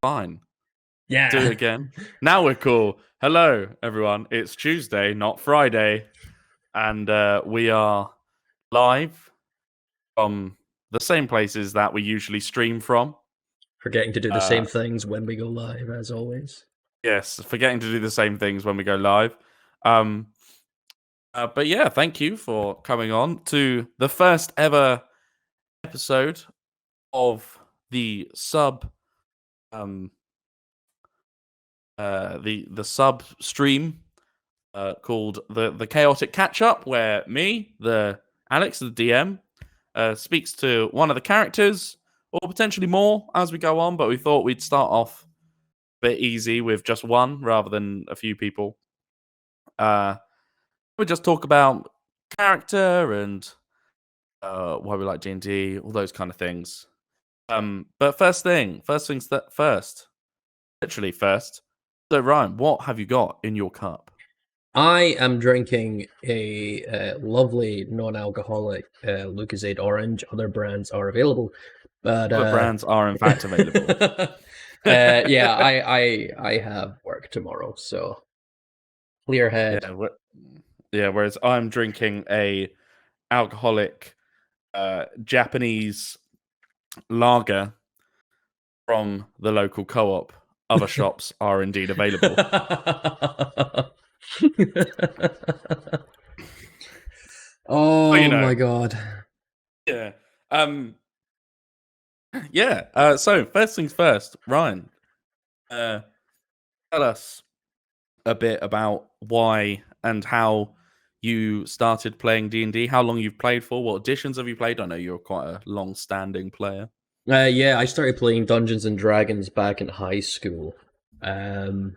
Fine. Yeah. Do it again. Now we're cool. Hello, everyone. It's Tuesday, not Friday. And we are live from the same places that we usually stream from. Forgetting to do the Uh, same things when we go live, as always. yes, forgetting to do the same things when we go live. But yeah, thank you for coming on to the first ever episode of the um the sub stream called the chaotic Catchup, where me, the Alex, the DM, speaks to one of the characters or potentially more as we go on. But we thought we'd start off a bit easy with just one rather than a few people. We just talk about character and why we like D&D, all those kind of things. But first things that first, literally first. So Ryan, what have you got in your cup? I am drinking a lovely non-alcoholic Lucozade Orange. Other brands are available, but Other brands are in fact available. yeah, I have work tomorrow, so clear head. Whereas I'm drinking a alcoholic Japanese lager from the local co-op. Other shops are indeed available. Oh my god. Yeah. So first things first, Ryan. Tell us a bit about why and how you started playing D&D, how long you've played for, what editions have you played? I know you're quite a long-standing player. Yeah, I started playing Dungeons and Dragons back in high school. I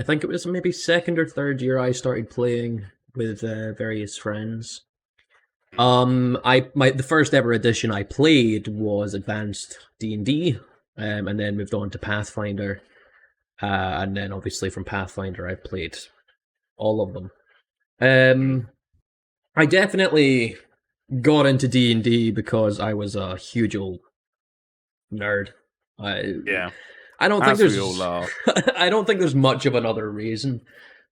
think it was maybe second or third year I started playing with various friends. The first ever edition I played was Advanced D&D, and then moved on to Pathfinder, and then obviously from Pathfinder I've played all of them. I definitely got into D&D because I was a huge old nerd. I don't think there's I don't think there's much of another reason.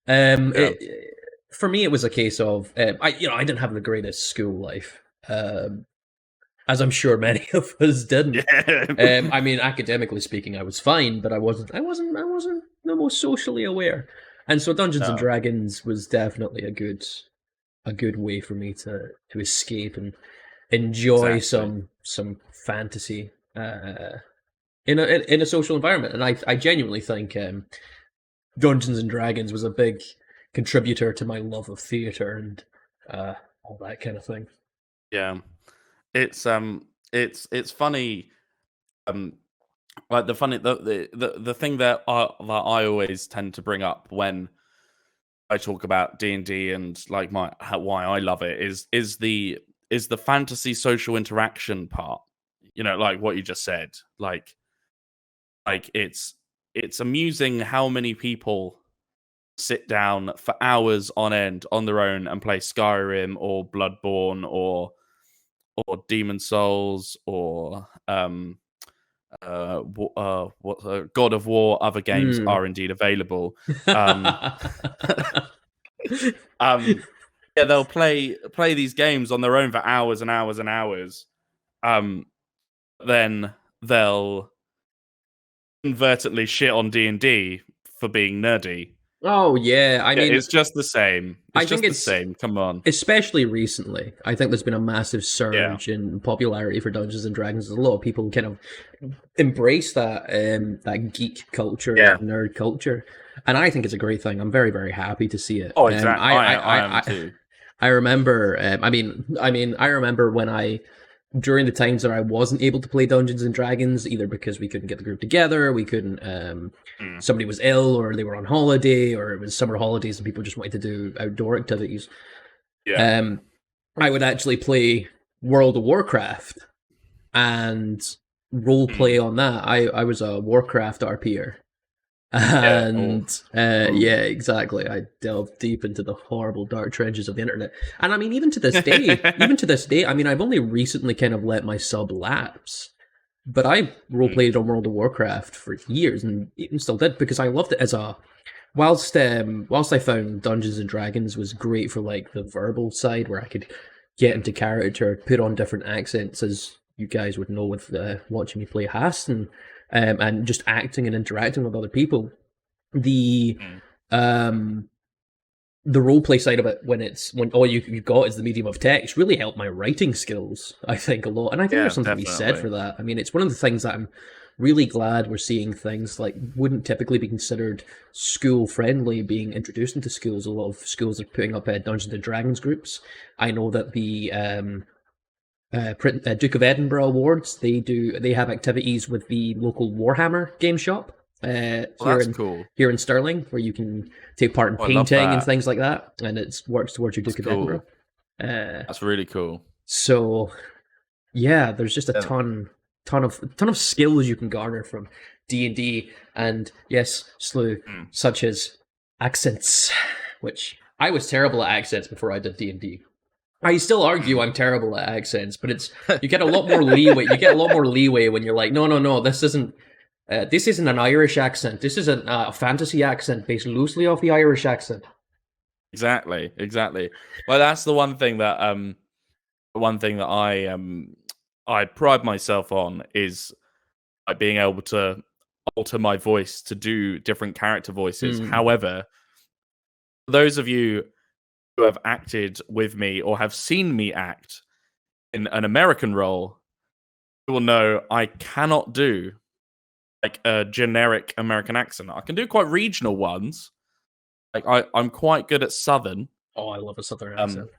For me, it was a case of I didn't have the greatest school life, as I'm sure many of us didn't. Yeah. I mean, academically speaking, I was fine, but I wasn't the most socially aware, and so Dungeons and Dragons was definitely a good way for me to escape and enjoy some fantasy in a social environment. And I genuinely think Dungeons and Dragons was a big contributor to my love of theater and all that kind of thing. Yeah, it's funny. Like the thing that I always tend to bring up when I talk about D&D and like why I love it is the fantasy social interaction part. You know, like what you just said. Like it's amusing how many people sit down for hours on end on their own and play Skyrim or Bloodborne or Demon Souls or God of War. Other games are indeed available. Yeah, they'll play these games on their own for hours and hours and hours. Then they'll inadvertently shit on D&D for being nerdy. Oh yeah, I mean, it's just the same. It's the same. Come on. Especially recently, I think there's been a massive surge in popularity for Dungeons and Dragons. A lot of people kind of embrace that geek culture, that nerd culture, and I think it's a great thing. I'm very, very happy to see it. Oh, exactly. I am too. I remember. I remember when during the times that I wasn't able to play Dungeons and Dragons, either because we couldn't get the group together, we couldn't, somebody was ill, or they were on holiday, or it was summer holidays and people just wanted to do outdoor activities. Yeah. I would actually play World of Warcraft and role play on that. I was a Warcraft RPer. And yeah, exactly. I delved deep into the horrible dark trenches of the internet. And I mean, even to this day, I mean, I've only recently kind of let my sub lapse But I roleplayed on World of Warcraft for years, and even still did, because I loved it as a. Whilst I found Dungeons and Dragons was great for like the verbal side, where I could get into character, put on different accents, as you guys would know with watching me play Haston, and just acting and interacting with other people. The the roleplay side of it, when all you've got is the medium of text, really helped my writing skills, I think, a lot. And I think there's something to be said for that. I mean, it's one of the things that I'm really glad we're seeing things like wouldn't typically be considered school friendly being introduced into schools. A lot of schools are putting up Dungeons and Dragons groups. I know that the Duke of Edinburgh Awards, they have activities with the local Warhammer game shop. Cool. Here in Stirling, where you can take part in painting and things like that, and it works towards your Duke of Edinburgh. That's really cool. So, yeah, there's just a ton of skills you can garner from D&D, and yes, Slew, such as accents, which I was terrible at accents before I did D&D. I still argue I'm terrible at accents, but you get a lot more leeway. You get a lot more leeway when you're like, no, this isn't an Irish accent. This is a fantasy accent based loosely off the Irish accent. Exactly. Well, that's the one thing that I pride myself on is being able to alter my voice to do different character voices. However, for those of you who have acted with me or have seen me act in an American role, you will know I cannot do like a generic American accent. I can do quite regional ones. Like I'm quite good at Southern. Oh, I love a Southern accent.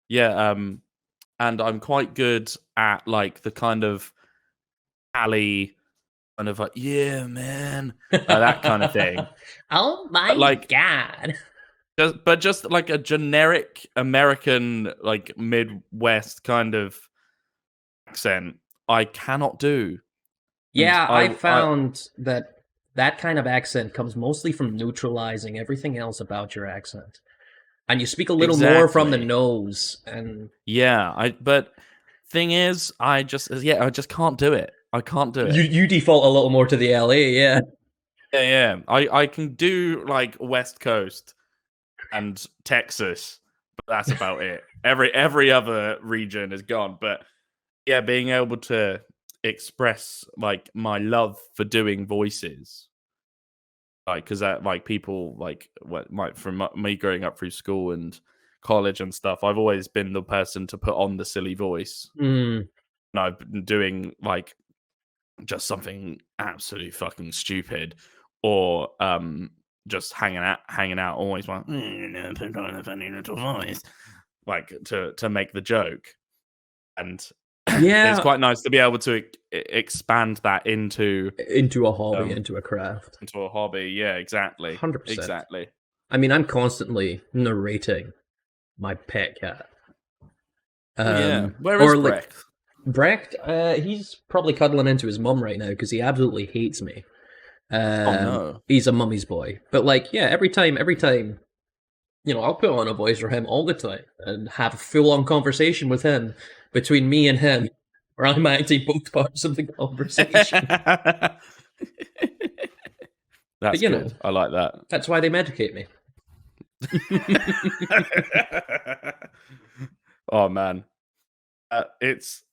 And I'm quite good at like the kind of alley kind of like, yeah, man, that kind of thing. Oh my god. Just like a generic American, like Midwest kind of accent, I cannot do. Yeah, I found that kind of accent comes mostly from neutralizing everything else about your accent. And you speak a little more from the nose. And but thing is, I just can't do it. I can't do it. You default a little more to the LA, yeah. Yeah. I can do like West Coast and Texas, but that's about it. Every other region is gone. But yeah, being able to express like my love for doing voices, like because that like people like from me growing up through school and college and stuff, I've always been the person to put on the silly voice. And I've been doing like just something absolutely fucking stupid, or just hanging out always like put on a funny little voice, like to make the joke. And yeah, it's quite nice to be able to expand that into a hobby, into a craft, into a hobby. Yeah, exactly. 100%. Exactly. I mean, I'm constantly narrating my pet cat. Where is Brecht? Brecht, he's probably cuddling into his mum right now because he absolutely hates me. Oh no, he's a mummy's boy. But like, yeah, every time, I'll put on a voice for him all the time and have a full-on conversation with him, between me and him, where I'm acting both parts of the conversation. That's good. I like that. That's why they medicate me. Oh man, it's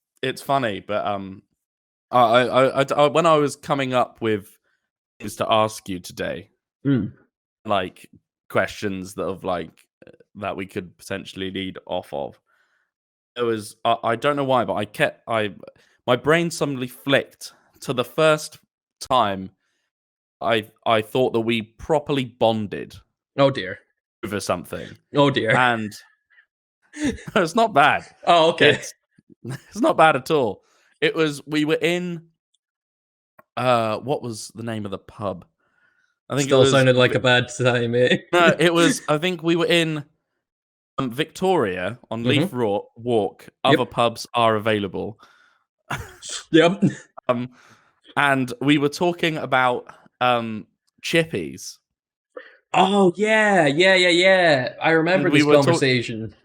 funny, but I when I was coming up with things to ask you today, like questions that we could potentially lead off of. It was I don't know why, but my brain suddenly flicked to the first time I thought that we properly bonded. Oh dear. Over something. Oh dear. And it's not bad. Oh, okay. It's not bad at all. We were in what was the name of the pub? I think still sounded like a bad time, eh? No, it was I think we were in Victoria on Leaf Walk. Other pubs are available. Yep. And we were talking about chippies. Oh yeah. I remember this conversation.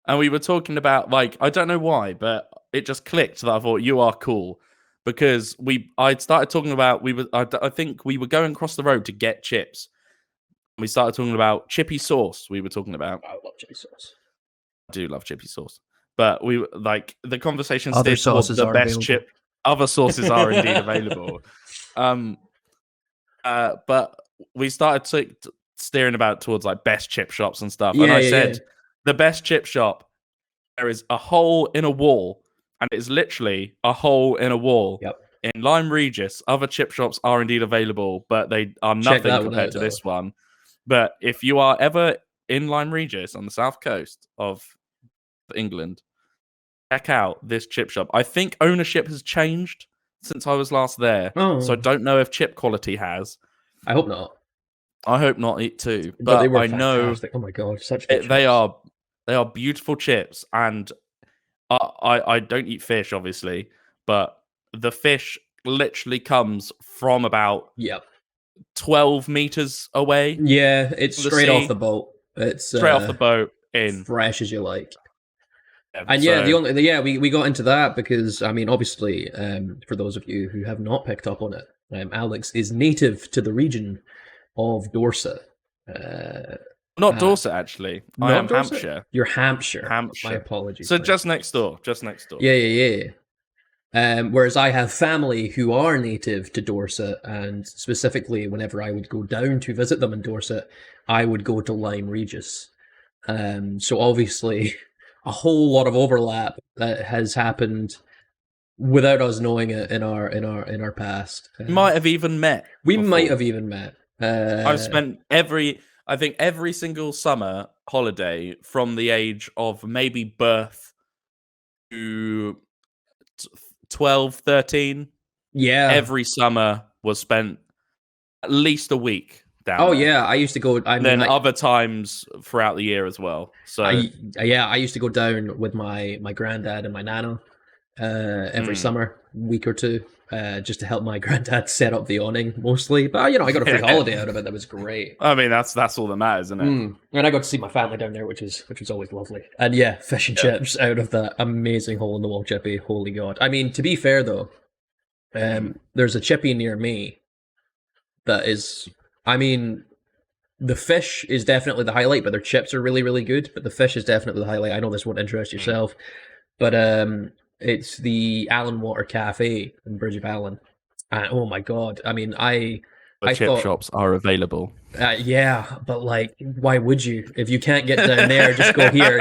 And we were talking about, like, I don't know why, but it just clicked that I thought you are cool. because I'd started talking about I think we were going across the road to get chips. We started talking about chippy sauce. We were talking about. I love chippy sauce. I do love chippy sauce, but we like the conversation Other steered towards sauces the are best available. chip. Other sauces are indeed available. But we started steering about towards like best chip shops and stuff. And I said the best chip shop, there is a hole in a wall, and it is literally a hole in a wall. Yep. In Lyme Regis, other chip shops are indeed available, but they are nothing compared to this one. But if you are ever in Lyme Regis on the south coast of England, check out this chip shop. I think ownership has changed since I was last there, so I don't know if chip quality has. I hope not. I hope not too. But they were I fantastic. know Oh my god, such good they are beautiful chips, and I don't eat fish, obviously, but the fish literally comes from about 12 meters away. Yeah, it's straight off the boat. It's straight off the boat, in fresh as you like. Yeah, and we got into that because I mean, obviously, for those of you who have not picked up on it, Alex is native to the region of Dorset. Not Dorset, actually. I am Dorset? Hampshire. You're Hampshire. Hampshire. My apologies. So just next door. Yeah. Whereas I have family who are native to Dorset, and specifically whenever I would go down to visit them in Dorset, I would go to Lyme Regis. So obviously, a whole lot of overlap that has happened without us knowing it in our past. Might have even met. We might have even met. I've spent every single summer holiday from the age of maybe birth to 12, 13. Yeah. Every summer was spent at least a week down there. Yeah, I used to go. Other times throughout the year as well. So I used to go down with my granddad and my nana every summer, week or two, just to help my granddad set up the awning mostly. But I got a free holiday out of it. That was great. I mean, that's all that matters, isn't it? And I got to see my family down there, which was always lovely. And yeah, fish and chips out of that amazing hole in the wall chippy. Holy God! I mean, to be fair though, there's a chippy near me that is. I mean, the fish is definitely the highlight, but their chips are really, really good. But the fish is definitely the highlight. I know this won't interest yourself, but it's the Allen Water Cafe in Bridge of Allen. Oh my God! I mean, I chip shops are available. Yeah, but like, why would you? If you can't get down there, just go here.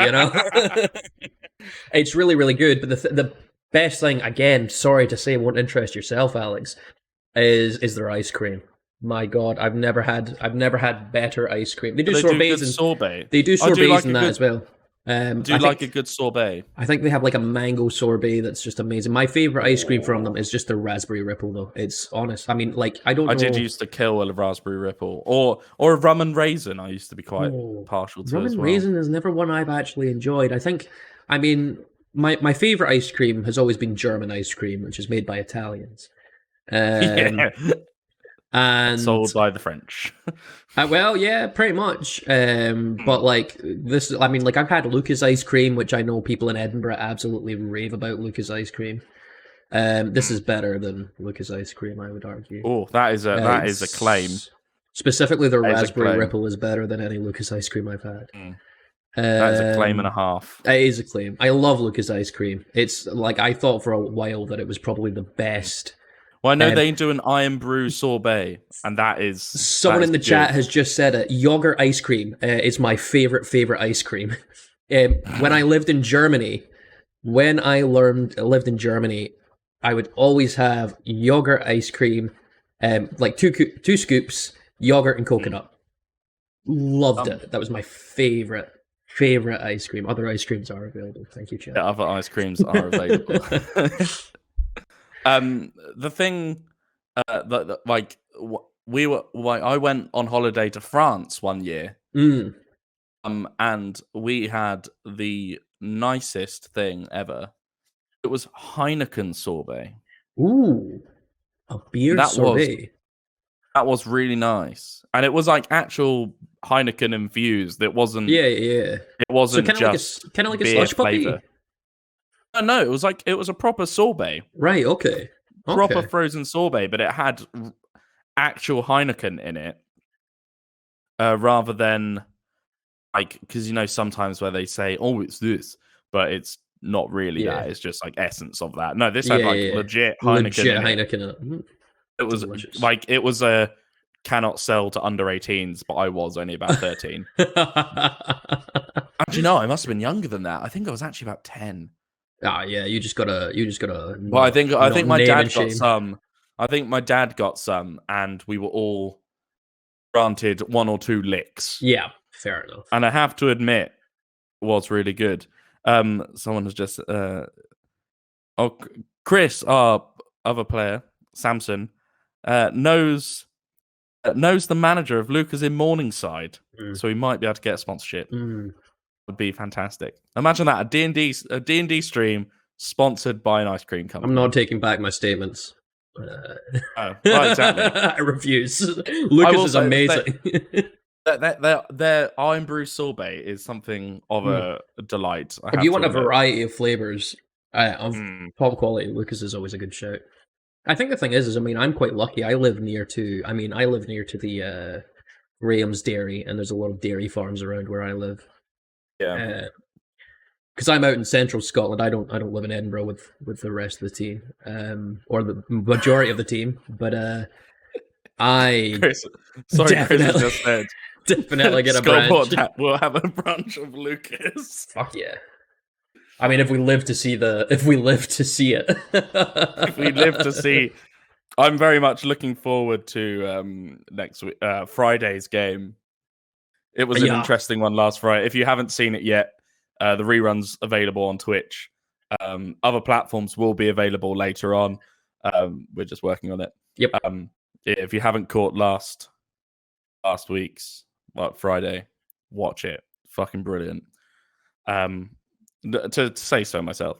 It's really, really good. But the best thing, again, sorry to say, won't interest yourself, Alex, is their ice cream. My God, I've never had better ice cream. They do sorbets and sorbet. They do sorbets and that as well. Do you like a good sorbet? I think they have like a mango sorbet that's just amazing. My favorite ice cream from them is just the raspberry ripple, though. It's honest. I mean, like I did used to kill a raspberry ripple or a rum and raisin. I used to be quite partial to rum as and well. Raisin is never one I've actually enjoyed. I mean, my favorite ice cream has always been German ice cream, which is made by Italians. And sold by the French. Well, yeah, pretty much. But like this, I mean, like I've had Lucas ice cream, which I know people in Edinburgh absolutely rave about Lucas ice cream. This is better than Lucas ice cream, I would argue. Oh, that is a claim. Specifically, the raspberry ripple is better than any Lucas ice cream I've had. That is a claim and a half. It is a claim. I love Lucas ice cream. It's like I thought for a while that it was probably the best. Well, I know they do an iron brew sorbet, and that is... Someone in the chat has just said it. Yogurt ice cream is my favorite ice cream. When I lived in Germany, lived in Germany, I would always have yogurt ice cream, like two scoops, yogurt and coconut. Loved it. That was my favorite ice cream. Other ice creams are available. Thank you, chat. Yeah, other ice creams are available. The thing, I went on holiday to France one year, and we had the nicest thing ever. It was Heineken sorbet. Ooh, a beer sorbet. That was really nice, and it was like actual Heineken infused. It wasn't. Yeah. It wasn't just kind of like a slush puppy. No, it was a proper sorbet. Right. Okay. proper Okay. frozen sorbet, but it had actual Heineken in it, rather than like, because sometimes where they say, "Oh, it's this," but it's not really Yeah. that. It's just like essence of that. No, this had Yeah, like yeah. legit Heineken Legit in it. Heineken in it. It was Delicious. like it was a cannot sell to under 18s, but I was only about 13. Actually, no, I must have been younger than that. I think I was actually about 10. Yeah, you just gotta But I think my name and dad got shame. some. I think my dad got some, and we were all granted 1 or 2 licks. Yeah, fair enough. And I have to admit, was really good. Someone has just Chris, our other player, Samson, knows the manager of Lucas in Morningside, so he might be able to get a sponsorship. Would be fantastic. Imagine that, a D&D stream sponsored by an ice cream company. I'm not taking back my statements. Well, exactly. I refuse. Lucas is amazing. Their Homebrew sorbet is something of a delight. If you want a variety of flavors of top quality, Lucas is always a good shout. I think the thing is, I mean, I'm quite lucky. I live near to the Graham's Dairy, and there's a lot of dairy farms around where I live. Yeah. Because I'm out in central Scotland. I don't live in Edinburgh with the rest of the team, or the majority of the team. But Chris just said definitely get a branch. We'll have a branch of Lucas. Fuck yeah! I mean, if we live to see it, if we live to see, I'm very much looking forward to next week, Friday's game. It was an interesting one last Friday. If you haven't seen it yet, the rerun's available on Twitch. Other platforms will be available later on. We're just working on it. Yep. If you haven't caught last week's Friday, watch it. Fucking brilliant. To say so myself.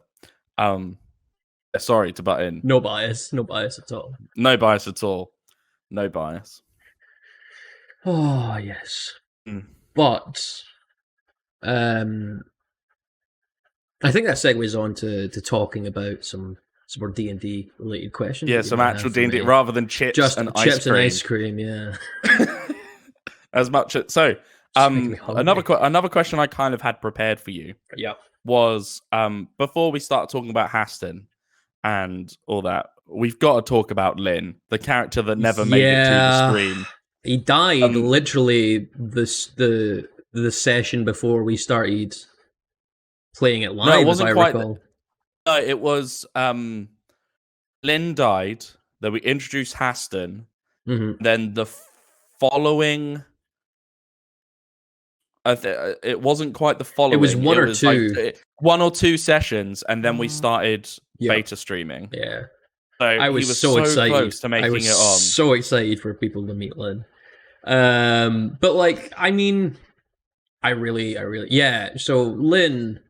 Sorry to butt in. No bias at all. No bias at all. No bias. Oh yes. But I think that segues on to talking about some more D&D related questions. Yeah, some actual D&D rather than chips and ice cream. Yeah. As much as another question I kind of had prepared for you. Yeah. Was before we start talking about Haston and all that, we've got to talk about Lynn, the character that never made it to the stream. He died literally the session before we started playing it live. No, it wasn't quite. No, it was Lynn died. Then we introduced Haston. Then the following. It wasn't quite the following. It was one or two. Like 1 or 2 sessions, and then we started beta streaming. Yeah. So I was so excited. Close to making it on. So excited for people to meet Lynn. But like, I mean, I really, yeah. So Lynn,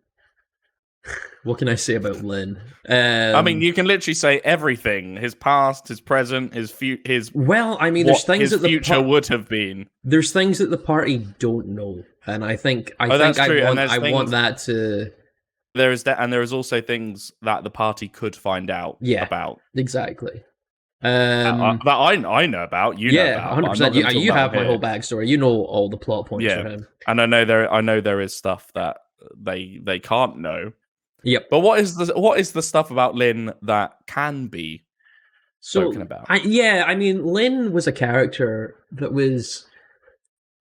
what can I say about Lynn? I mean, you can literally say everything: his past, his present, his future. Well, I mean, there's things that the future would have been. There's things that the party don't know, and I want that to. There is that, and there is also things that the party could find out about. Exactly. That I know about. You know about. 100%. You have my whole backstory. You know all the plot points for him. And I know there is stuff that they can't know. Yep. But what is the stuff about Lynn that can be spoken about? I mean, Lynn was a character that was.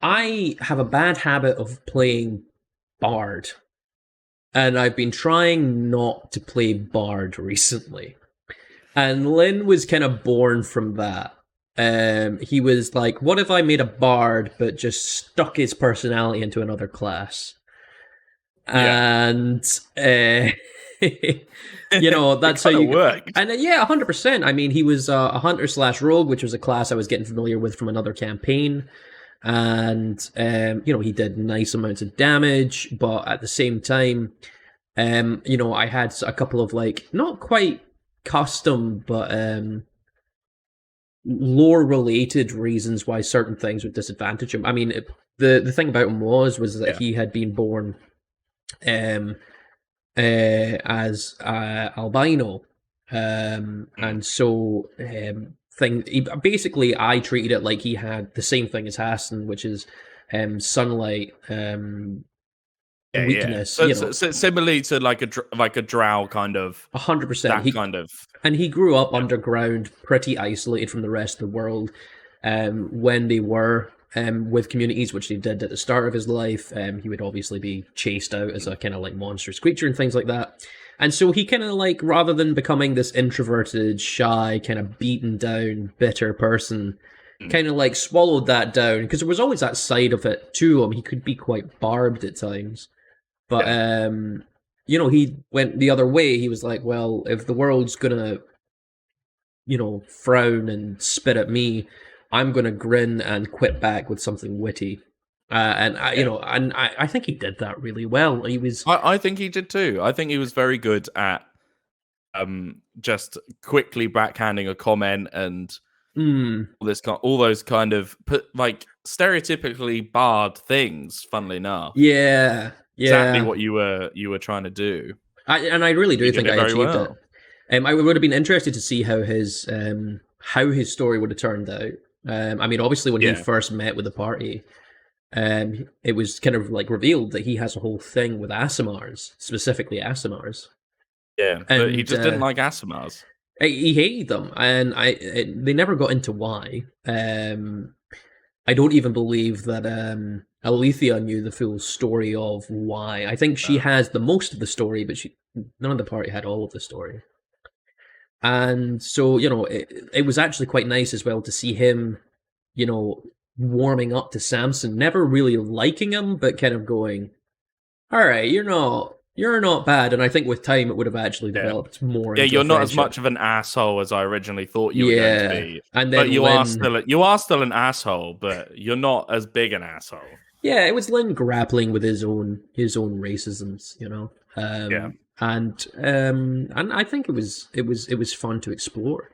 I have a bad habit of playing Bard. And I've been trying not to play Bard recently. And Lynn was kind of born from that. He was like, what if I made a Bard but just stuck his personality into another class? And, that's how you work. And 100%. I mean, he was a hunter/rogue, which was a class I was getting familiar with from another campaign. And, he did nice amounts of damage, but at the same time, I had a couple of, like, not quite custom, but lore-related reasons why certain things would disadvantage him. I mean, the thing about him was that he had been born as albino, And so basically I treated it like he had the same thing as Haston, which is sunlight, weakness. So similarly to like a drow kind of 100%. That kind of. And he grew up underground, pretty isolated from the rest of the world. When they were with communities, which they did at the start of his life, he would obviously be chased out as a kind of like monstrous creature and things like that. And so he kind of like, rather than becoming this introverted, shy, kind of beaten down, bitter person, kind of like swallowed that down, because there was always that side of it to him. He could be quite barbed at times. But, he went the other way. He was like, well, if the world's gonna, frown and spit at me, I'm gonna grin and quit back with something witty. I think he did that really well. He was. I think he did too. I think he was very good at just quickly backhanding a comment and all those kind of stereotypically barred things. Funnily enough, exactly what you were trying to do. I really do think I achieved it. I would have been interested to see how his story would have turned out. Obviously, when he first met with the party. It was kind of like revealed that he has a whole thing with aasimars, specifically aasimars. Yeah, but he just didn't like aasimars. He hated them, and they never got into why. I don't even believe that Alethia knew the full story of why. I think she has the most of the story, but none of the party had all of the story. And so, it was actually quite nice as well to see him, warming up to Samson, never really liking him, but kind of going, all right, you're not bad. And I think with time it would have actually developed more. Yeah, you're not as much of an asshole as I originally thought you were going to be. And then but you are still an asshole, but you're not as big an asshole. Yeah, it was Lynn grappling with his own racisms, and I think it was fun to explore.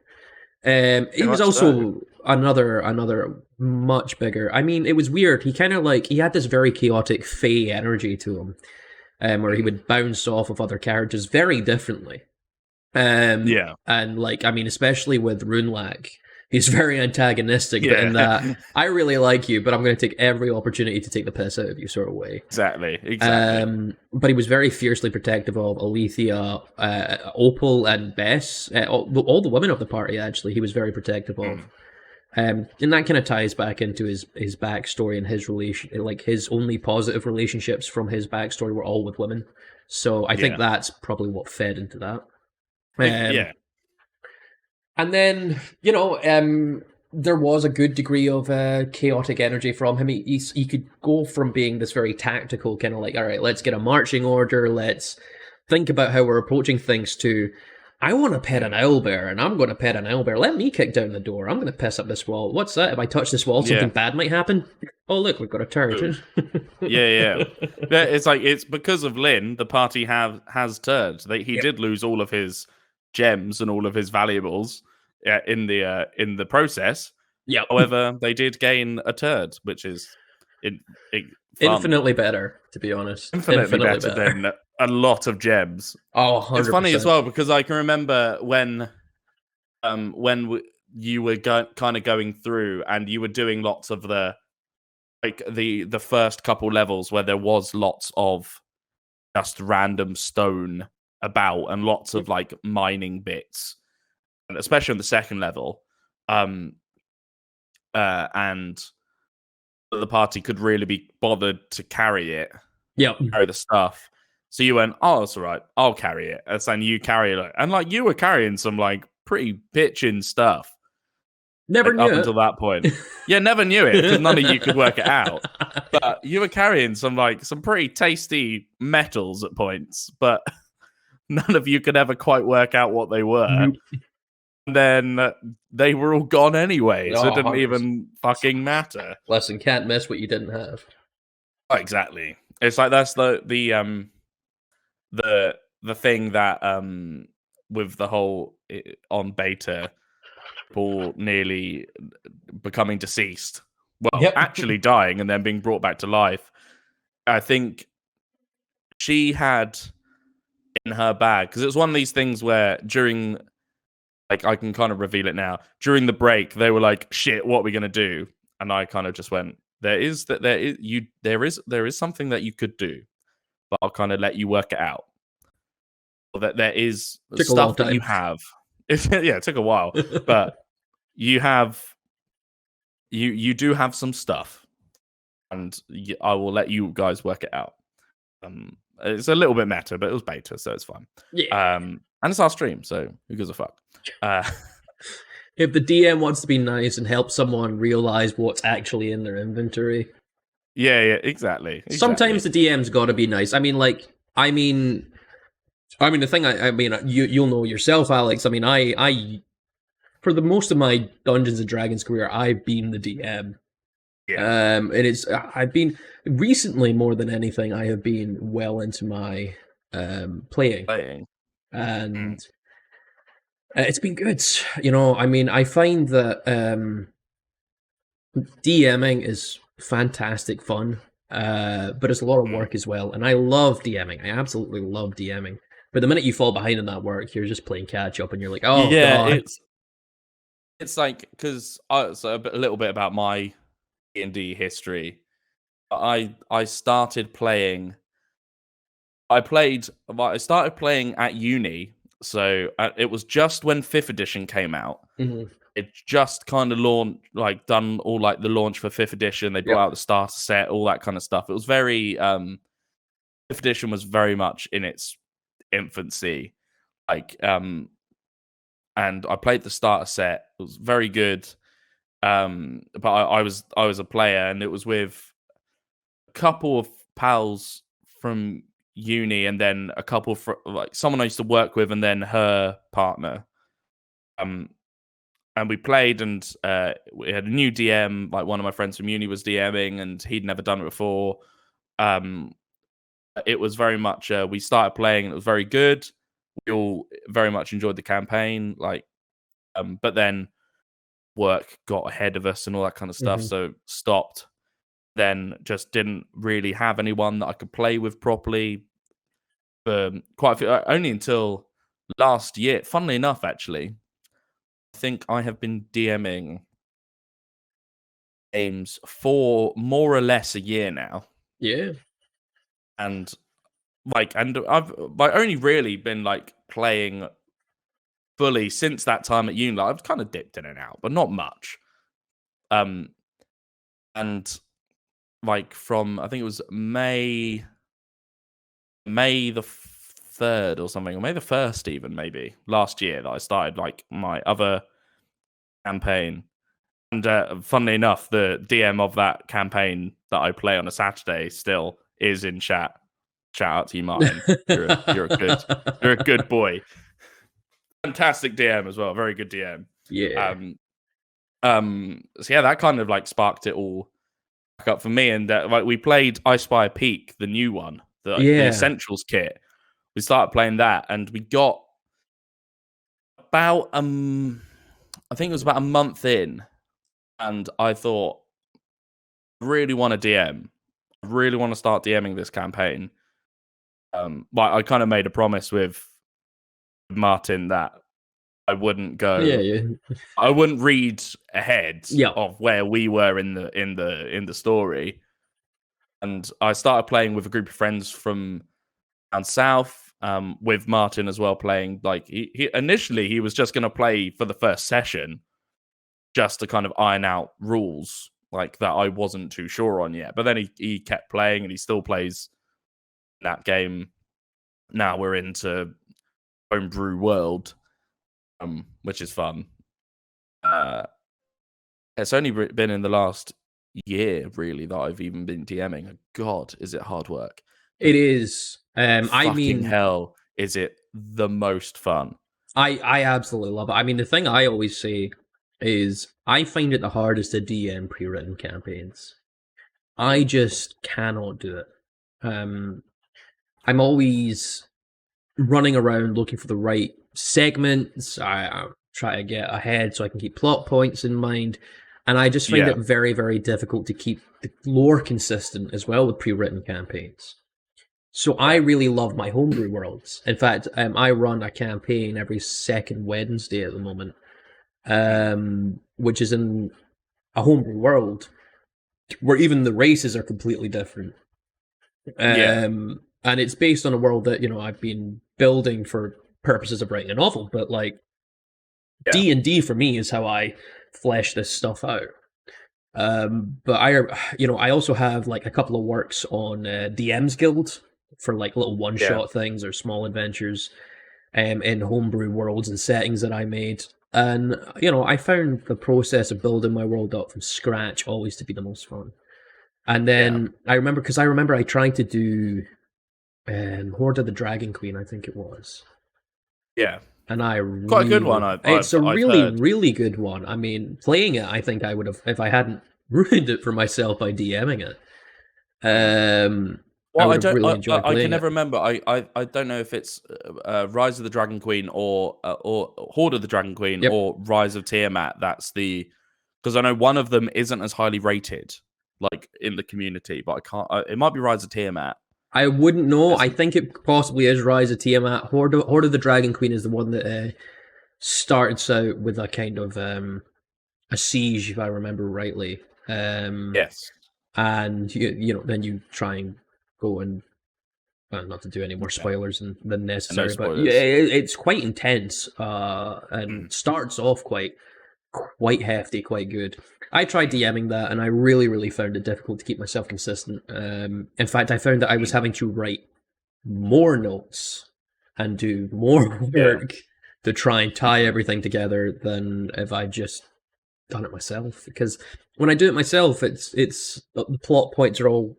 He was also another much bigger. It was weird. He kind of he had this very chaotic Fey energy to him, where he would bounce off of other characters very differently. And especially with Rünlák, he's very antagonistic, but in that, I really like you, but I'm going to take every opportunity to take the piss out of you sort of way. Exactly. But he was very fiercely protective of Alethia, Opal, and Bess. All the women of the party, actually, he was very protective of. And that kind of ties back into his backstory and his relation, his only positive relationships from his backstory were all with women. So I think that's probably what fed into that. And then, there was a good degree of chaotic energy from him. He could go from being this very tactical, kind of all right, let's get a marching order, let's think about how we're approaching things, to, I want to pet an owlbear, and I'm going to pet an owlbear. Let me kick down the door. I'm going to piss up this wall. What's that? If I touch this wall, something bad might happen? Oh, look, we've got a turret. Yeah. It's because of Lynn, the party has turned. He did lose all of his gems and all of his valuables in the process. Yeah. However, they did gain a turd, which is infinitely better, to be honest. Infinitely better than a lot of gems. Oh, 100%. It's funny as well because I can remember when you were kind of going through and you were doing lots of the first couple levels where there was lots of just random stone about and lots of mining bits, and especially on the second level, and the party could really be bothered to carry it. Carry the stuff. So you went, oh, that's all right, I'll carry it. And then you carry it, and you were carrying some pretty bitchin' stuff. Never knew up it. Until that point. Yeah, never knew it because none of you could work it out. But you were carrying some pretty tasty metals at points, but none of you could ever quite work out what they were. Nope. And then they were all gone anyway, so it didn't even fucking matter. Listen, can't miss what you didn't have. Oh, exactly. It's that's the thing that with the whole on beta, Paul nearly becoming deceased. Well, actually dying and then being brought back to life. I think she had in her bag, because it was one of these things where during like I can kind of reveal it now. During the break, they were like, "Shit, what are we gonna do?" And I kind of just went, "There is something that you could do, but I'll kind of let you work it out. Or that there is Took a long stuff that you time. have." Yeah, it took a while, but you have you do have some stuff, and I will let you guys work it out. It's a little bit meta, but it was beta, so it's fine. Yeah. And it's our stream, so who gives a fuck? If the DM wants to be nice and help someone realize what's actually in their inventory. Yeah, exactly. Sometimes the DM's got to be nice. I mean, the thing. You'll know yourself, Alex. I mean, I for the most of my Dungeons and Dragons career, I've been the DM. Yeah. And I've been recently more than anything. I have been well into my playing. And it's been good. You know, I mean, I find that DMing is fantastic fun, but it's a lot of work as well. And I love DMing. I absolutely love DMing. But the minute you fall behind in that work, you're just playing catch up, and you're like, oh yeah, god. It's like because so a little bit about my D&D history. I started playing. I started playing at uni, so it was just when 5th edition came out. Mm-hmm. It just kind of done all like the launch for 5th edition. They brought out the starter set, all that kind of stuff. It was very 5th edition was very much in its infancy, and I played the starter set. It was very good, but I was a player, and it was with a couple of pals from uni, and then a couple like someone I used to work with, and then her partner. And we played, and we had a new DM. Like one of my friends from uni was DMing, and he'd never done it before. It was very much we started playing, and it was very good. We all very much enjoyed the campaign, but then work got ahead of us and all that kind of stuff, so stopped. Then just didn't really have anyone that I could play with properly for quite a few, only until last year. Funnily enough, actually, I think I have been DMing games for more or less a year now. Yeah. And I've only really been playing fully since that time at uni. I've kind of dipped in and out, but not much. And from, I think it was May the 3rd or something, or May the 1st even, maybe last year, that I started my other campaign. And funnily enough, the DM of that campaign that I play on a Saturday still is in chat. Shout out to you, Martin. You're a good boy. Fantastic DM as well. Very good DM. Yeah. So yeah, that kind of sparked it all back up for me. And we played I Spy Peak, the new one, the Essentials kit. We started playing that, and we got about I think it was about a month in, and I thought, I really want to DM. I really want to start DMing this campaign. I kind of made a promise with Martin that I wouldn't go. Yeah. I wouldn't read ahead of where we were in the story. And I started playing with a group of friends from down south, with Martin as well playing. He initially he was just going to play for the first session, just to kind of iron out rules that I wasn't too sure on yet. But then he kept playing, and he still plays that game. Now we're into Homebrew world, which is fun. It's only been in the last year, really, that I've even been DMing. God, is it hard work? It is. Hell, is it the most fun? I absolutely love it. I mean, the thing I always say is I find it the hardest to DM pre-written campaigns. I just cannot do it. I'm always running around looking for the right segments. I try to get ahead so I can keep plot points in mind. And I just find it very, very difficult to keep the lore consistent as well with pre-written campaigns. So I really love my homebrew worlds. In fact, I run a campaign every second Wednesday at the moment, which is in a homebrew world where even the races are completely different. And it's based on a world that, you know, I've been building for purposes of writing a novel, but like D&D for me is how I flesh this stuff out. But I also have like a couple of works on DM's Guild for like little one-shot things or small adventures in homebrew worlds and settings that I made. And, you know, I found the process of building my world up from scratch always to be the most fun. And then I remember I tried to do Horde of the Dragon Queen, I think it was. Yeah. And quite a good one. It's a really, heard. really good one. I mean, playing it, I think I would have, if I hadn't ruined it for myself by DMing it. Well, I can never remember. I don't know if it's Rise of the Dragon Queen or Horde of the Dragon Queen or Rise of Tiamat. That's because I know one of them isn't as highly rated, like in the community, but I can't. It might be Rise of Tiamat. I wouldn't know. I think it possibly is Rise of Tiamat. Horde of the Dragon Queen is the one that starts out with a kind of a siege, if I remember rightly. Yes. And you know, then you try and go and not to do any more spoilers than necessary, but yeah, it's quite intense and starts off quite hefty, quite good. I tried DMing that, and I really, really found it difficult to keep myself consistent. In fact, I found that I was having to write more notes and do more work to try and tie everything together than if I just done it myself. Because when I do it myself, it's the plot points are all,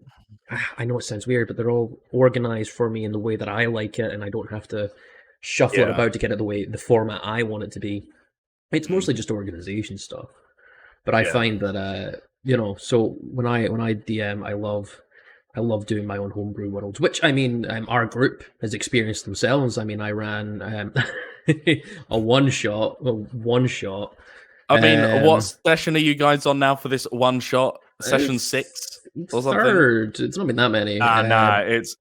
I know it sounds weird, but they're all organized for me in the way that I like it, and I don't have to shuffle it about to get it the format I want it to be. It's mostly just organization stuff. But I find that you know, so when I DM, I love doing my own homebrew worlds, which I mean, our group has experienced themselves. I mean, I ran a one shot. I mean, what session are you guys on now for this one shot? Session 6 or something? Third. It's not been that many. Nah, it's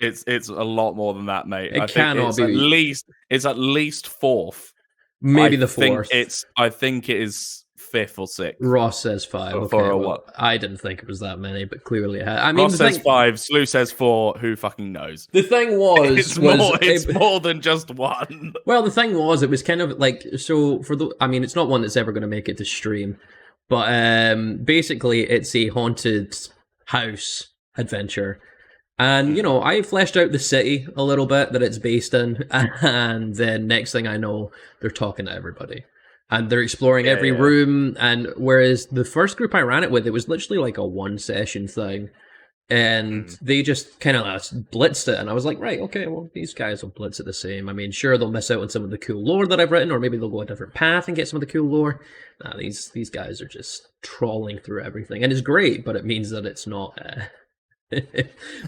a lot more than that, mate. It cannot be. It's at least fourth. Maybe the fourth. I think it is 5th or 6th. Ross says 5. Okay, well, I didn't think it was that many, but clearly it had. I mean, Ross says 5. Slew says 4. Who fucking knows? The thing was, it's more than just one. Well, the thing was, it was kind of like, so I mean, it's not one that's ever going to make it to stream, but basically, it's a haunted house adventure. And, you know, I fleshed out the city a little bit that it's based in, and then next thing I know, they're talking to everybody. And they're exploring every room, and whereas the first group I ran it with, it was literally like a one-session thing, and they just kind of blitzed it, and I was like, right, okay, well, these guys will blitz it the same. I mean, sure, they'll miss out on some of the cool lore that I've written, or maybe they'll go a different path and get some of the cool lore. Nah, these guys are just trawling through everything, and it's great, but it means that it's not...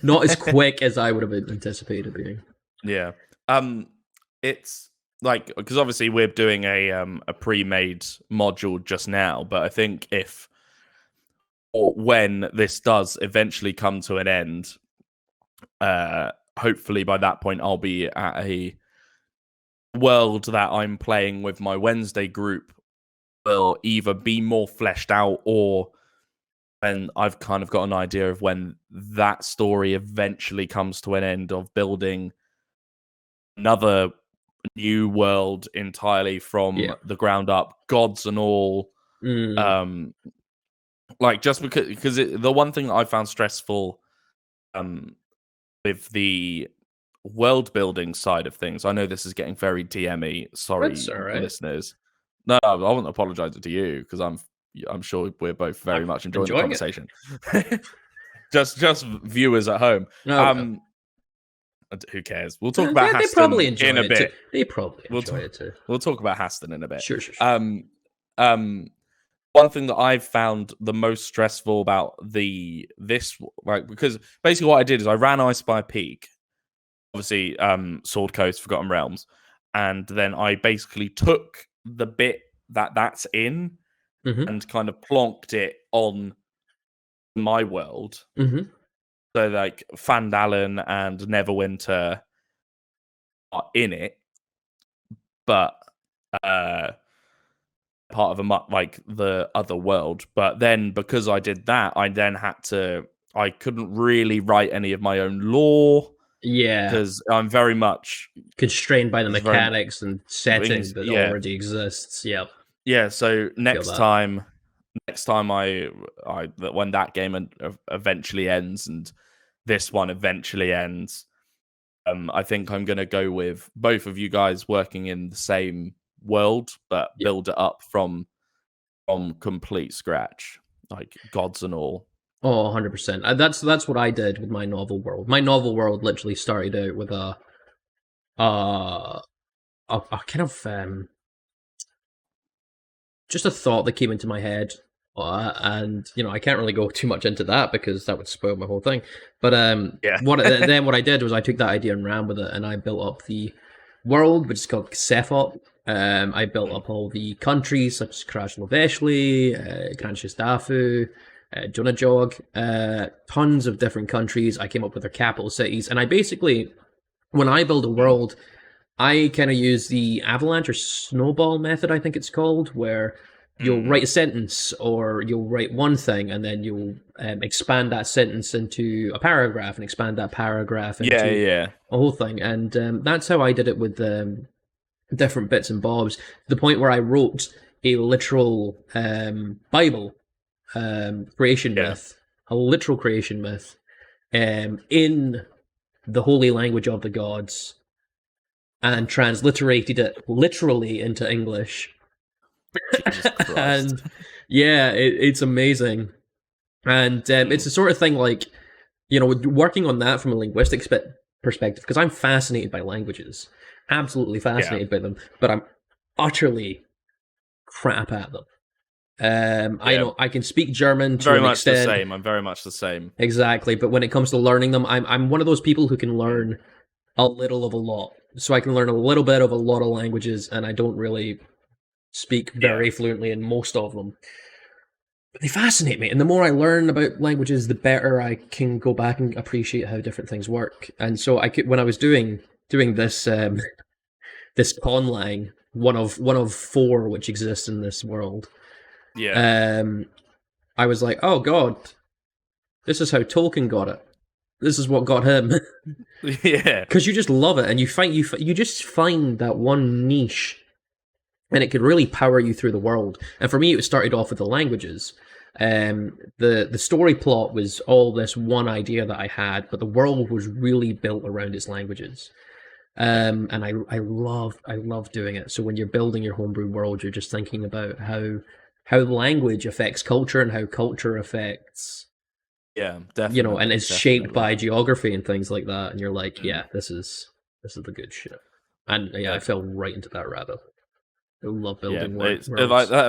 not as quick as I would have anticipated being. Yeah. It's like, because obviously we're doing a pre-made module just now, but I think if or when this does eventually come to an end, hopefully by that point I'll be at a world that I'm playing with my Wednesday group will either be more fleshed out, or and I've kind of got an idea of when that story eventually comes to an end, of building another new world entirely from the ground up, gods and all. Like, just because the one thing that I found stressful with the world building side of things, I know this is getting very DMy, sorry, listeners. No, I won't apologize to you, because I'm sure we're both very much enjoying the conversation. just viewers at home. No, who cares? We'll talk about Haston probably enjoy in a bit. They probably enjoy it too. We'll talk about Haston in a bit. Sure. One thing that I've found the most stressful about this, like, because basically what I did is I ran I Spy Peak, obviously Sword Coast, Forgotten Realms, and then I basically took the bit that's in and kind of plonked it on my world. So like Fandalen and Neverwinter are in it, but part of like the other world. But then because I did that, I couldn't really write any of my own lore. Yeah, because I'm very much constrained by the mechanics and setting that yeah. already exists. Yep. Yeah. So next time when that game eventually ends and this one eventually ends, I think I'm going to go with both of you guys working in the same world, but build it up from complete scratch, like gods and all. Oh, 100%. That's what I did with my novel world. My novel world literally started out with a kind of just a thought that came into my head, and I can't really go too much into that because that would spoil my whole thing. But what I did was I took that idea and ran with it, and I built up the world, which is called Ksefop. I built up all the countries such as Krasloveshli, Kranjestafu, Jonajog, tons of different countries. I came up with their capital cities, and I basically, when I build a world, I kind of use the avalanche or snowball method, I think it's called, where you'll write a sentence or you'll write one thing and then you'll expand that sentence into a paragraph and expand that paragraph into a whole thing. And that's how I did it with different bits and bobs, to the point where I wrote a literal Bible creation myth, a literal creation myth in the holy language of the gods, and transliterated it literally into English. And yeah, it's amazing. And it's the sort of thing like, working on that from a linguistics perspective, because I'm fascinated by languages, absolutely fascinated by them, but I'm utterly crap at them. I know I can speak German to an extent. I'm very much the same. Exactly, but when it comes to learning them, I'm one of those people who can learn a little of a lot. So I can learn a little bit of a lot of languages, and I don't really speak very fluently in most of them. But they fascinate me, and the more I learn about languages, the better I can go back and appreciate how different things work. And so when I was doing this this conlang, one of 4 which exists in this world, I was like, oh god, this is how Tolkien got it. This is what got him. Yeah, because you just love it, and you just find that one niche, and it could really power you through the world. And for me, it started off with the languages. The story plot was all this one idea that I had, but the world was really built around its languages. And I love doing it. So when you're building your homebrew world, you're just thinking about how language affects culture and how culture affects. Yeah, definitely. And it's shaped by geography and things like that. And you're like, yeah, this is the good shit. And I fell right into that rabbit. I love building worlds.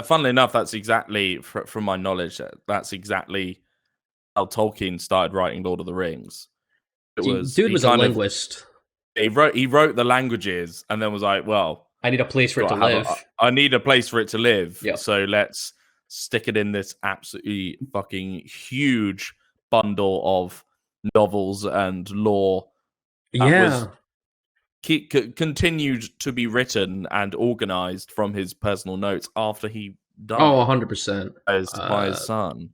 Funnily enough, that's exactly, from my knowledge, that's exactly how Tolkien started writing Lord of the Rings. Dude was a linguist. He wrote the languages and then was like, well, I need a place for it to live. I need a place for it to live. Yep. So let's stick it in this absolutely fucking huge bundle of novels and lore. Continued to be written and organized from his personal notes after he died. Oh, 100%. By his son.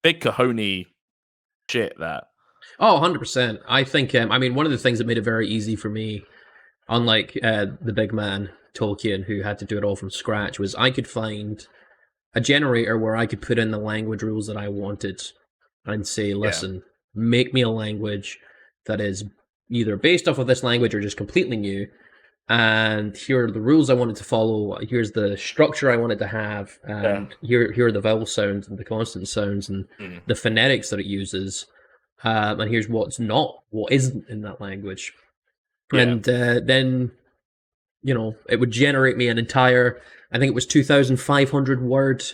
Big cojones shit, that. Oh, 100%. I think, one of the things that made it very easy for me, unlike the big man, Tolkien, who had to do it all from scratch, was I could find a generator where I could put in the language rules that I wanted and say, listen, make me a language that is either based off of this language or just completely new. And here are the rules I wanted to follow. Here's the structure I wanted to have. And here are the vowel sounds and the consonant sounds and the phonetics that it uses. And here's what isn't in that language. Yeah. And then, it would generate me an entire, I think it was 2,500 word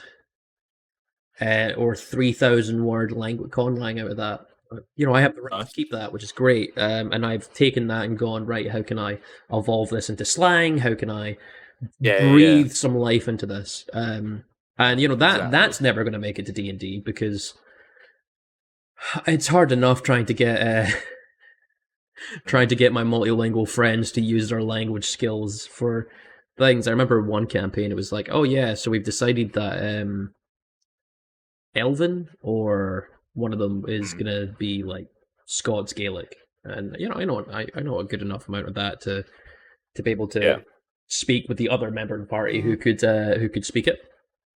or 3,000 word conlang out of that. I have the right to keep that, which is great. And I've taken that and gone, right, how can I evolve this into slang? How can I breathe some life into this? And Exactly. that's never going to make it to D&D because it's hard enough trying to get my multilingual friends to use their language skills for things. I remember one campaign, it was like, oh yeah, so we've decided that Elven or one of them is gonna be like Scots Gaelic, and I know a good enough amount of that to be able to speak with the other member of the party who could speak it,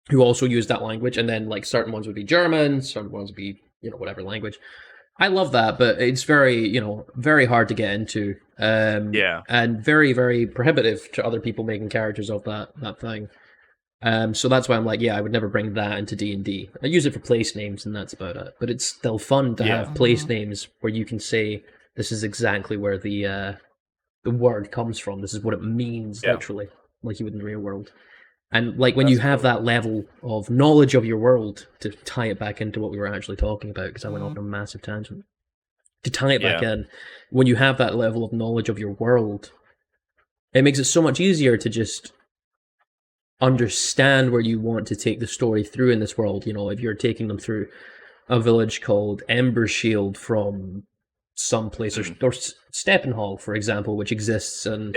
who also use that language, and then like certain ones would be German, certain ones would be whatever language. I love that, but it's very very hard to get into, and very very prohibitive to other people making characters of that thing. So that's why I'm like, I would never bring that into D&D. I use it for place names, and that's about it. But it's still fun to have place names where you can say this is exactly where the word comes from. This is what it means, literally, like you would in the real world. And like when you have that level of knowledge of your world, to tie it back into what we were actually talking about, because I went off on a massive tangent. To tie it back in, when you have that level of knowledge of your world, it makes it so much easier to just understand where you want to take the story through in this world. If you're taking them through a village called Embershield from some place, or Steppenhall, for example, which exists in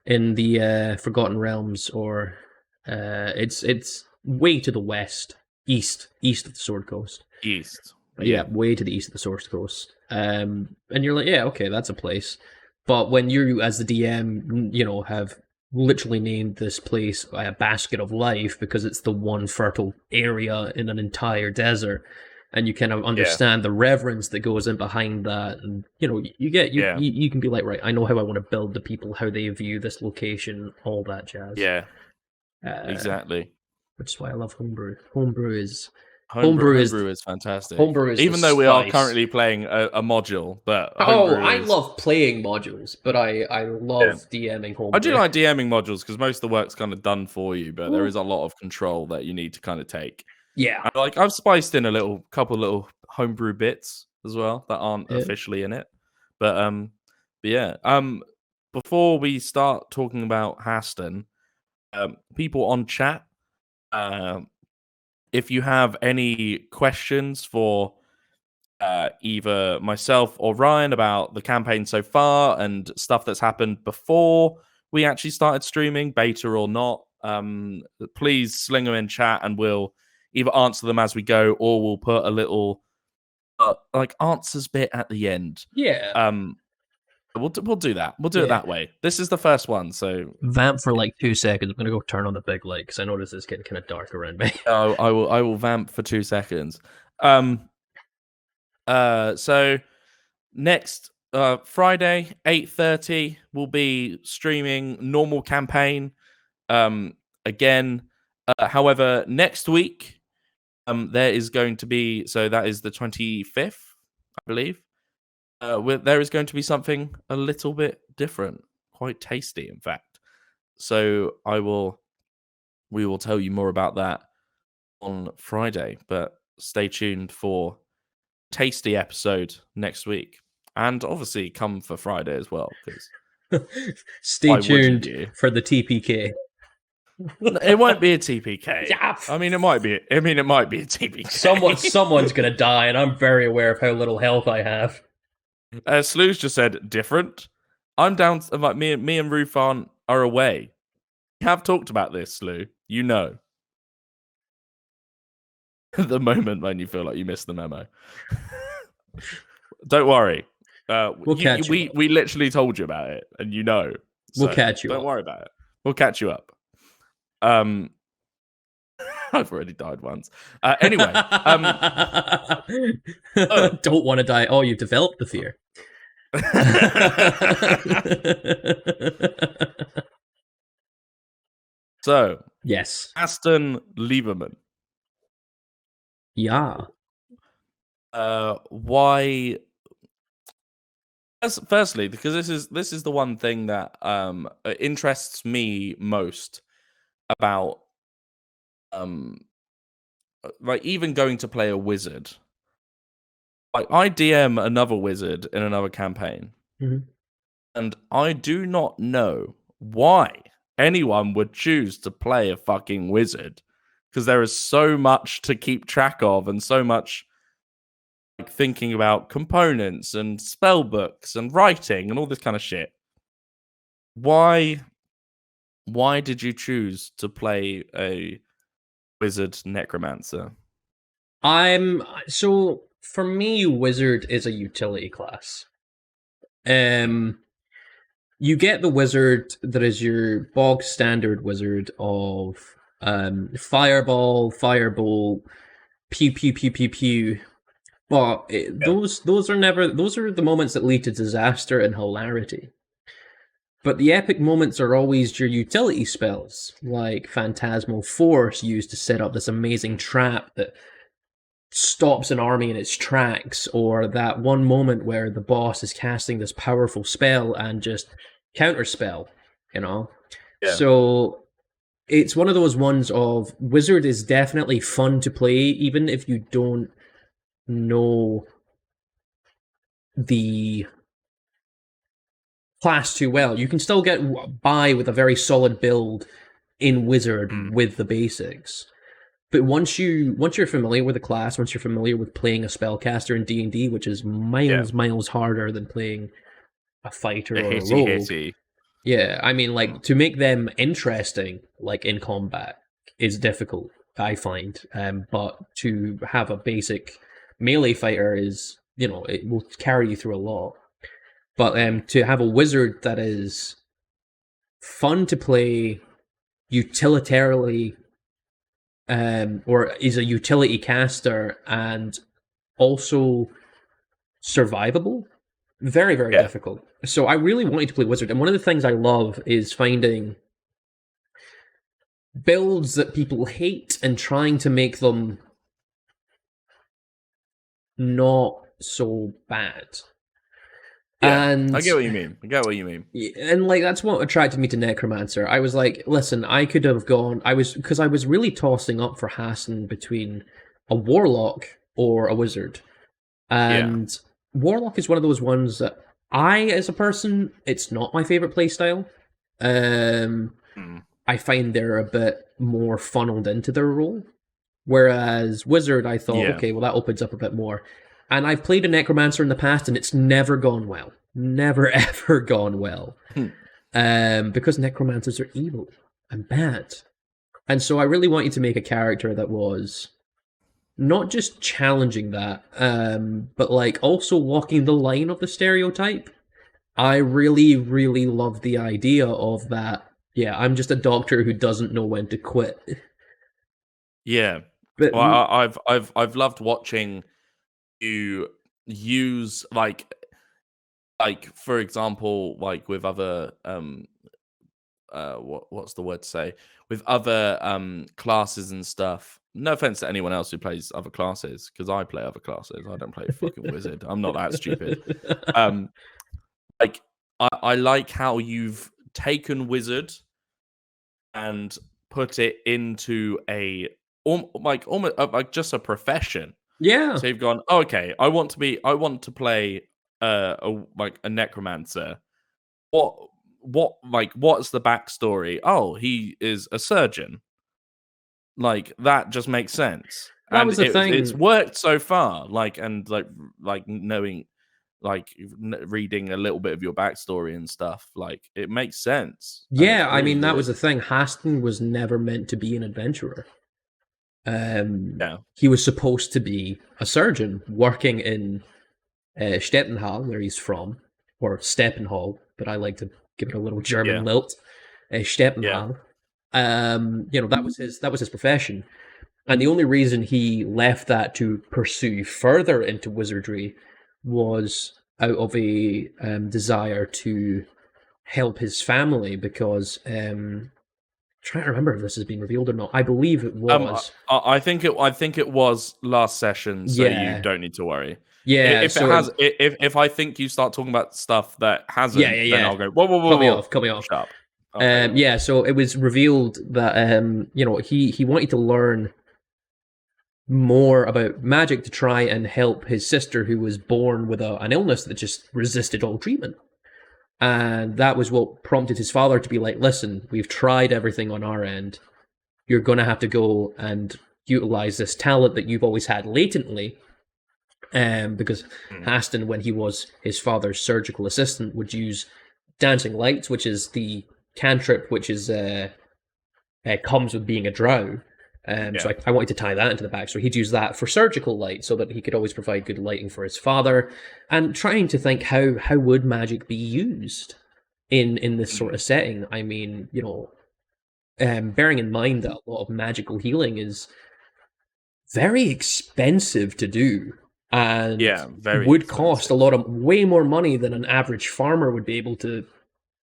the Forgotten Realms, or it's way to the west, east of the Sword Coast. East. Way to the east of the Sword Coast. And you're like, okay, that's a place. But when you, as the DM, have literally named this place a basket of life because it's the one fertile area in an entire desert, and you kind of understand the reverence that goes in behind that, and you can be like, right, I know how I want to build the people, how they view this location, all that jazz. Exactly. Which is why I love Homebrew. Homebrew is fantastic. Homebrew is even though we are currently playing a module, but I love playing modules, but I love DMing Homebrew. I do like DMing modules because most of the work's kind of done for you, but there is a lot of control that you need to kind of take. Yeah, and I've spiced in a couple little homebrew bits as well that aren't officially in it, but before we start talking about Haston, people on chat, if you have any questions for either myself or Ryan about the campaign so far and stuff that's happened before we actually started streaming, beta or not, please sling them in chat, and we'll either answer them as we go, or we'll put a little answers bit at the end. We'll do that. We'll do it that way. This is the first one, so vamp for like 2 seconds. I'm gonna go turn on the big light because I notice it's getting kind of dark around me. Oh, I will vamp for 2 seconds. So next Friday 8:30 we'll be streaming normal campaign again. However, next week there is going to be, so that is the 25th, I believe. There is going to be something a little bit different, quite tasty, in fact. So we will tell you more about that on Friday, but stay tuned for tasty episode next week, and obviously come for Friday as well, because stay tuned for the TPK. It won't be a TPK. I mean, it might be a TPK. Someone's gonna die, and I'm very aware of how little health I have. Slew's just said different. I'm down. Like me and Rufan are away. We have talked about this, Slew. The moment when you feel like you missed the memo. Don't worry. We'll catch you. We literally told you about it, and so we'll catch you. Don't worry about it. We'll catch you up. I've already died once. Anyway, don't want to die. Oh, you've developed the fear. So yes, Aston Lieberman. Yeah. Why? Firstly, because this is the one thing that interests me most about like even going to play a wizard. Like I DM another wizard in another campaign, and I do not know why anyone would choose to play a fucking wizard, because there is so much to keep track of and so much like thinking about components and spell books and writing and all this kind of shit. Why did you choose to play a wizard necromancer? So for me, wizard is a utility class. You get the wizard that is your bog standard wizard of fireball, firebolt, pew pew pew pew pew. But those are the moments that lead to disaster and hilarity. But the epic moments are always your utility spells, like Phantasmal Force used to set up this amazing trap that stops an army in its tracks, or that one moment where the boss is casting this powerful spell and just counterspell, you know? Yeah. So it's one of those ones of wizard is definitely fun to play, even if you don't know the class too well. You can still get by with a very solid build in wizard with the basics. But once you're familiar with the class, once you're familiar with playing a spellcaster in D&D, which is miles harder than playing a fighter or a rogue. Yeah, I mean, like, to make them interesting, like, in combat, is difficult, I find. But to have a basic melee fighter is, it will carry you through a lot. But to have a wizard that is fun to play utilitarily, or is a utility caster and also survivable, very, very difficult. So I really wanted to play wizard, and one of the things I love is finding builds that people hate and trying to make them not so bad. Yeah, and I get what you mean. And like that's what attracted me to Necromancer. I was like, listen, I could have gone. Because I was really tossing up for Haston between a warlock or a wizard, and warlock is one of those ones that as a person, it's not my favorite playstyle. I find they're a bit more funneled into their role, whereas wizard, I thought, okay, well that opens up a bit more. And I've played a necromancer in the past, and it's never gone well. Never, ever gone well. Because necromancers are evil and bad. And so I really wanted to make a character that was not just challenging that, but like also walking the line of the stereotype. I really, really love the idea of that. Yeah, I'm just a doctor who doesn't know when to quit. Yeah. But I've loved watching you use like for example, like with other what's the word to say, with other classes and stuff. No offense to anyone else who plays other classes, because I play other classes. I don't play fucking wizard. I'm not that stupid. Like I like how you've taken wizard and put it into almost like just a profession. Yeah. So you've gone, okay, I want to play a necromancer. What's the backstory? Oh, he is a surgeon. Like that just makes sense. That was the thing. It's worked so far. Knowing, reading a little bit of your backstory and stuff, like it makes sense. Yeah, I mean that was the thing. Haston was never meant to be an adventurer. He was supposed to be a surgeon working in Steppenhall, where he's from, or Steppenhall, but I like to give it a little German lilt. Steppenhall. That was his profession, and the only reason he left that to pursue further into wizardry was out of a desire to help his family, because trying to remember if this has been revealed or not. I believe it was. I think it was last session, so you don't need to worry. Yeah, if I think you start talking about stuff that hasn't, then I'll go whoa. Cut me off. Shut up. Okay. So it was revealed that he wanted to learn more about magic to try and help his sister, who was born with an illness that just resisted all treatment. And that was what prompted his father to be like, listen, we've tried everything on our end. you're going to have to go and utilize this talent that you've always had latently. Because Haston, when he was his father's surgical assistant, would use dancing lights, which is the cantrip, which is comes with being a drow. So I wanted to tie that into the backstory. He'd use that for surgical light so that he could always provide good lighting for his father. And trying to think how would magic be used in this sort of setting. I mean, bearing in mind that a lot of magical healing is very expensive to do. And would cost a lot of way more money than an average farmer would be able to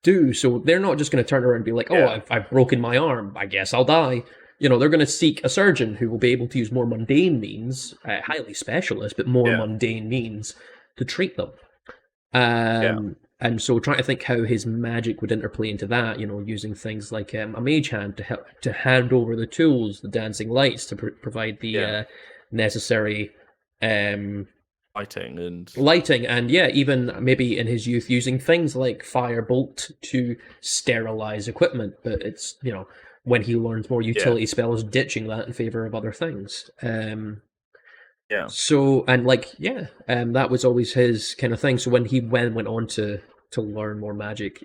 do. So they're not just going to turn around and be like, I've broken my arm, I guess I'll die. They're going to seek a surgeon who will be able to use more mundane means, highly specialist, but more mundane means to treat them. And so trying to think how his magic would interplay into that, using things like a mage hand to help to hand over the tools, the dancing lights to provide the necessary lighting, and even maybe in his youth using things like firebolt to sterilize equipment, but it's when he learns more utility spells, ditching that in favor of other things. So that was always his kind of thing. So when he went on to learn more magic,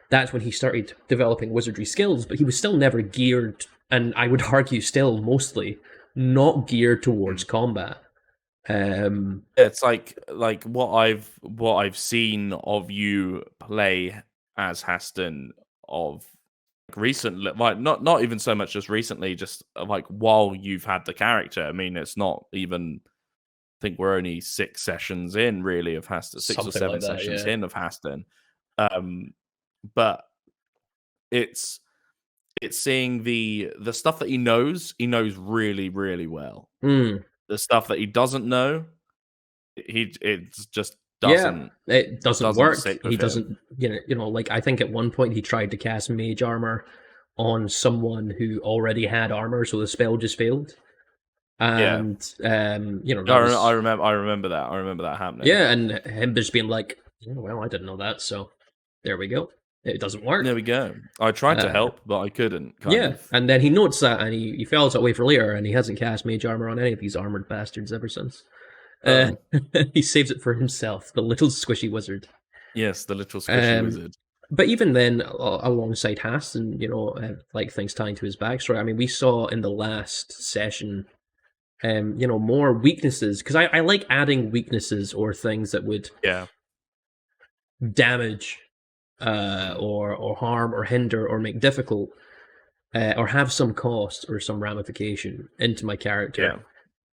that's when he started developing wizardry skills, but he was still never geared, and I would argue still mostly not geared towards combat. It's like what I've seen of you play as Haston of recently, like not even so much just recently, just like while you've had the character. I mean, it's not even, I think we're only 6 sessions in really of Haston, 6 or 7 sessions in of Haston. But it's seeing the stuff that he knows really, really well. The stuff that he doesn't know, it just doesn't. Yeah, it doesn't work. He doesn't, like I think at one point he tried to cast mage armor on someone who already had armor, so the spell just failed. And I remember that happening. Yeah, and him just being like, well, I didn't know that, so there we go. It doesn't work. There we go. I tried to help, but I couldn't. And then he notes that, and he files that way for later, and he hasn't cast mage armor on any of these armored bastards ever since. He saves it for himself, the little squishy wizard. Yes, the little squishy wizard. But even then, alongside Haston, like things tying to his backstory, I mean, we saw in the last session, more weaknesses, because I like adding weaknesses or things that would damage or harm or hinder or make difficult or have some cost or some ramification into my character.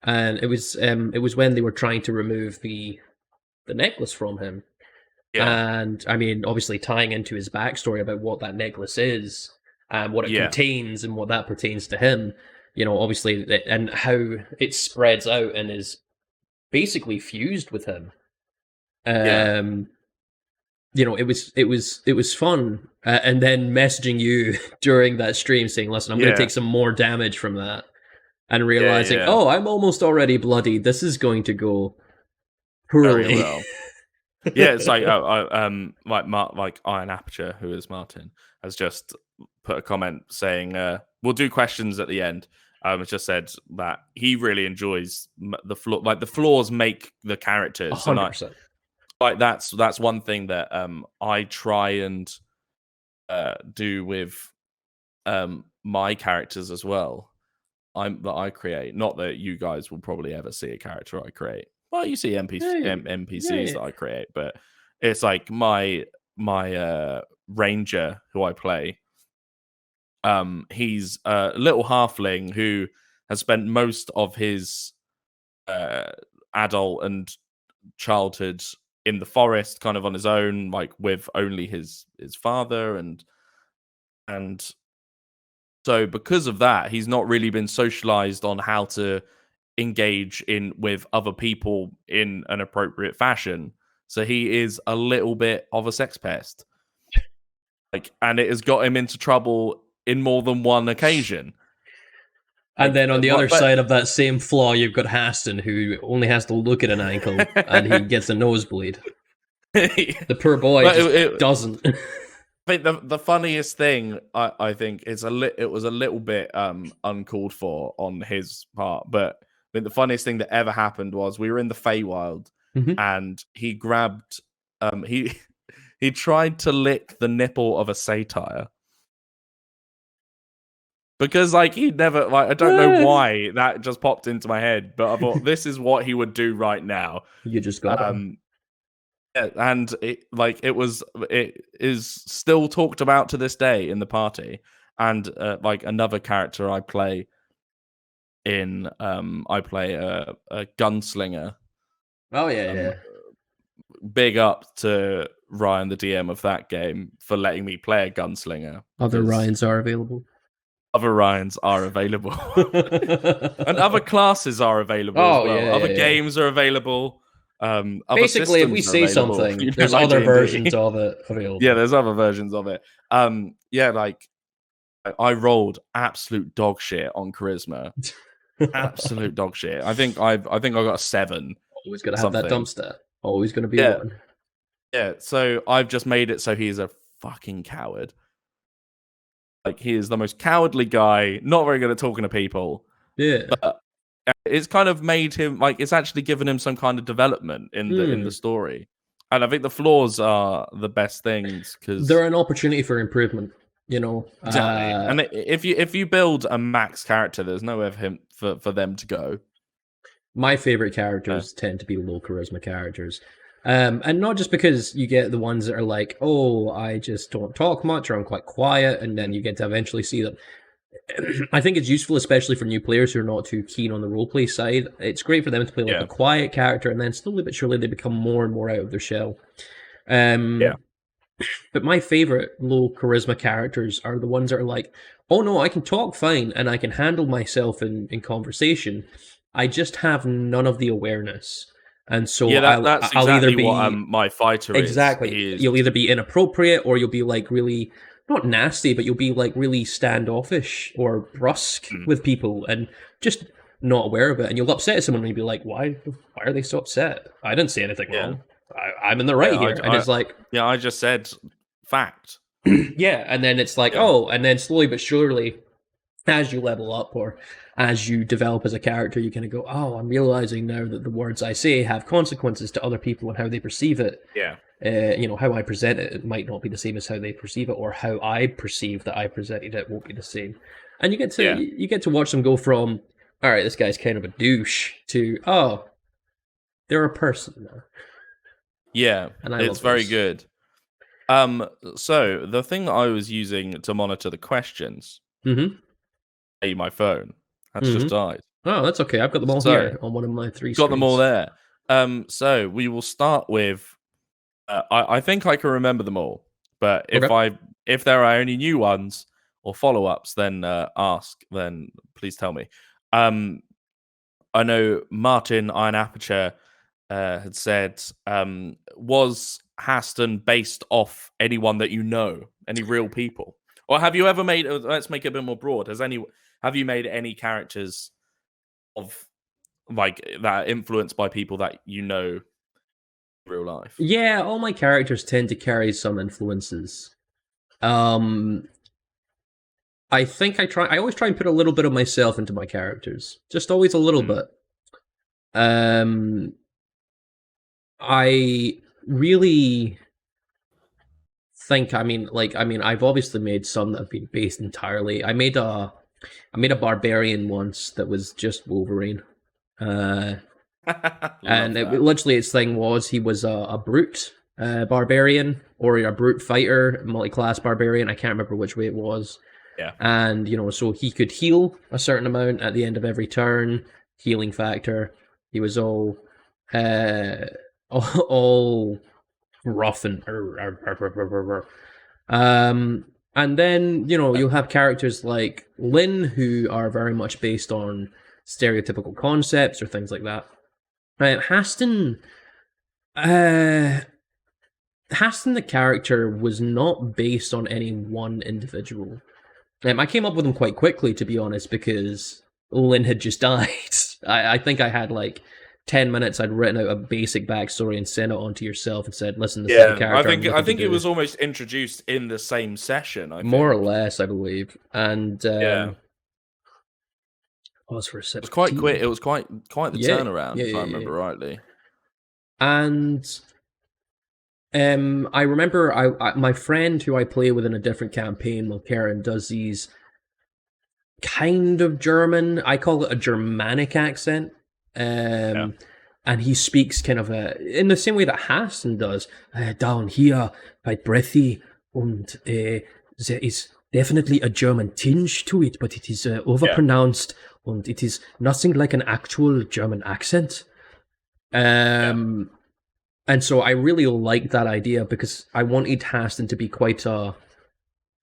And it was when they were trying to remove the necklace from him. And I mean, obviously tying into his backstory about what that necklace is and what it contains and what that pertains to him, obviously, and how it spreads out and is basically fused with him. It was fun. And then messaging you during that stream saying, listen, I'm going to take some more damage from that. And realizing, oh, I'm almost already bloody. This is going to go poorly. Very well. It's like like Iron Aperture, who is Martin, has just put a comment saying, "We'll do questions at the end." It's just said that he really enjoys the floor. Like the floors make the characters. 100%. Like that's one thing that I try and do with my characters as well. That I create. Not that you guys will probably ever see a character I create. Well, you see NPCs that I create, but it's like my ranger who I play. He's a little halfling who has spent most of his adult and childhood in the forest, kind of on his own, like with only his father, and so because of that, he's not really been socialized on how to engage with other people in an appropriate fashion. So he is a little bit of a sex pest. And it has got him into trouble in more than one occasion. And then on the other side of that same flaw, you've got Haston, who only has to look at an ankle and he gets a nosebleed. The poor boy doesn't. I think the funniest thing I think is it was a little bit uncalled for on his part, but I think the funniest thing that ever happened was we were in the Feywild and he grabbed he he tried to lick the nipple of a satyr. Because like he'd never like I don't know why that just popped into my head, but I thought this is what he would do right now. You just got yeah, and it is still talked about to this day in the party. And like another character I play in I play a gunslinger. Oh yeah. Big up to Ryan, the DM of that game, for letting me play a gunslinger. Other Ryans are available. Other Ryans are available. And other classes are available as well. Other games are available. Basically, if we say something, there's like other versions of it available. Yeah, there's other versions of it. Yeah, like I rolled absolute dog shit on charisma. Absolute dog shit. I think I got a 7. Always gonna have that dumpster. Always gonna be one. Yeah, so I've just made it so he's a fucking coward. Like he is the most cowardly guy, not very good at talking to people. Yeah. But it's kind of made him like it's actually given him some kind of development in the story. And I think the flaws are the best things because they're an opportunity for improvement, you know. Exactly. And if you build a max character, there's nowhere for him for them to go. My favorite characters tend to be low charisma characters. And not just because you get the ones that are like, oh, I just don't talk much, or I'm quite quiet, and then you get to eventually see them. I think it's useful, especially for new players who are not too keen on the roleplay side. It's great for them to play like a quiet character, and then slowly but surely they become more and more out of their shell. But my favorite low charisma characters are the ones that are like, oh no, I can talk fine, and I can handle myself in conversation. I just have none of the awareness. And so that's I'll either be what my fighter is. Exactly. You'll either be inappropriate or you'll be like really not nasty, but you'll be like really standoffish or brusque with people and just not aware of it. And you'll upset someone and you'll be like, why are they so upset? I didn't say anything wrong. I'm in the right here. And it's like, I just said fact. And then it's like, and then slowly but surely, as you level up or as you develop as a character, you kind of go, oh, I'm realizing now that the words I say have consequences to other people and how they perceive it. Yeah. How I present it might not be the same as how they perceive it, or how I perceive that I presented it won't be the same. And you get to watch them go from, all right, this guy's kind of a douche, to, oh, they're a person now. Yeah, and it's very good. So the thing that I was using to monitor the questions, my phone, that's just died. Oh, that's okay. I've got them all here on one of my 3 screens. Got them all there. So we will start with. I think I can remember them all, but if there are any new ones or follow-ups, then then please tell me. I know Martin Iron Aperture had said, was Haston based off anyone that you know, any real people, or have you ever made? Let's make it a bit more broad. Have you made any characters of like that influenced by people that you know in real life? Yeah, all my characters tend to carry some influences. I think I always try and put a little bit of myself into my characters. Just always a little bit. I really think, I've obviously made some that have been based entirely. I made a barbarian once that was just Wolverine. And literally its thing was he was a brute barbarian or a brute fighter, multi-class barbarian. I can't remember which way it was. Yeah. And, so he could heal a certain amount at the end of every turn, healing factor. He was all rough and and then, you'll have characters like Lynn, who are very much based on stereotypical concepts or things like that. Haston, the character was not based on any one individual. I came up with him quite quickly, to be honest, because Lynn had just died. I think I had like 10 minutes I'd written out a basic backstory and sent it on to yourself and said, listen, this is the character I think it was almost introduced in the same session, more or less, I believe. And was for 17. It was quite quick. It was quite the turnaround, if I remember rightly. And I remember I my friend who I play with in a different campaign, Karen, does these kind of German, I call it a Germanic accent. And he speaks kind of in the same way that Haston does, down here, quite breathy, and there is definitely a German tinge to it, but it is overpronounced, and it is nothing like an actual German accent. And so I really liked that idea because I wanted Haston to be quite a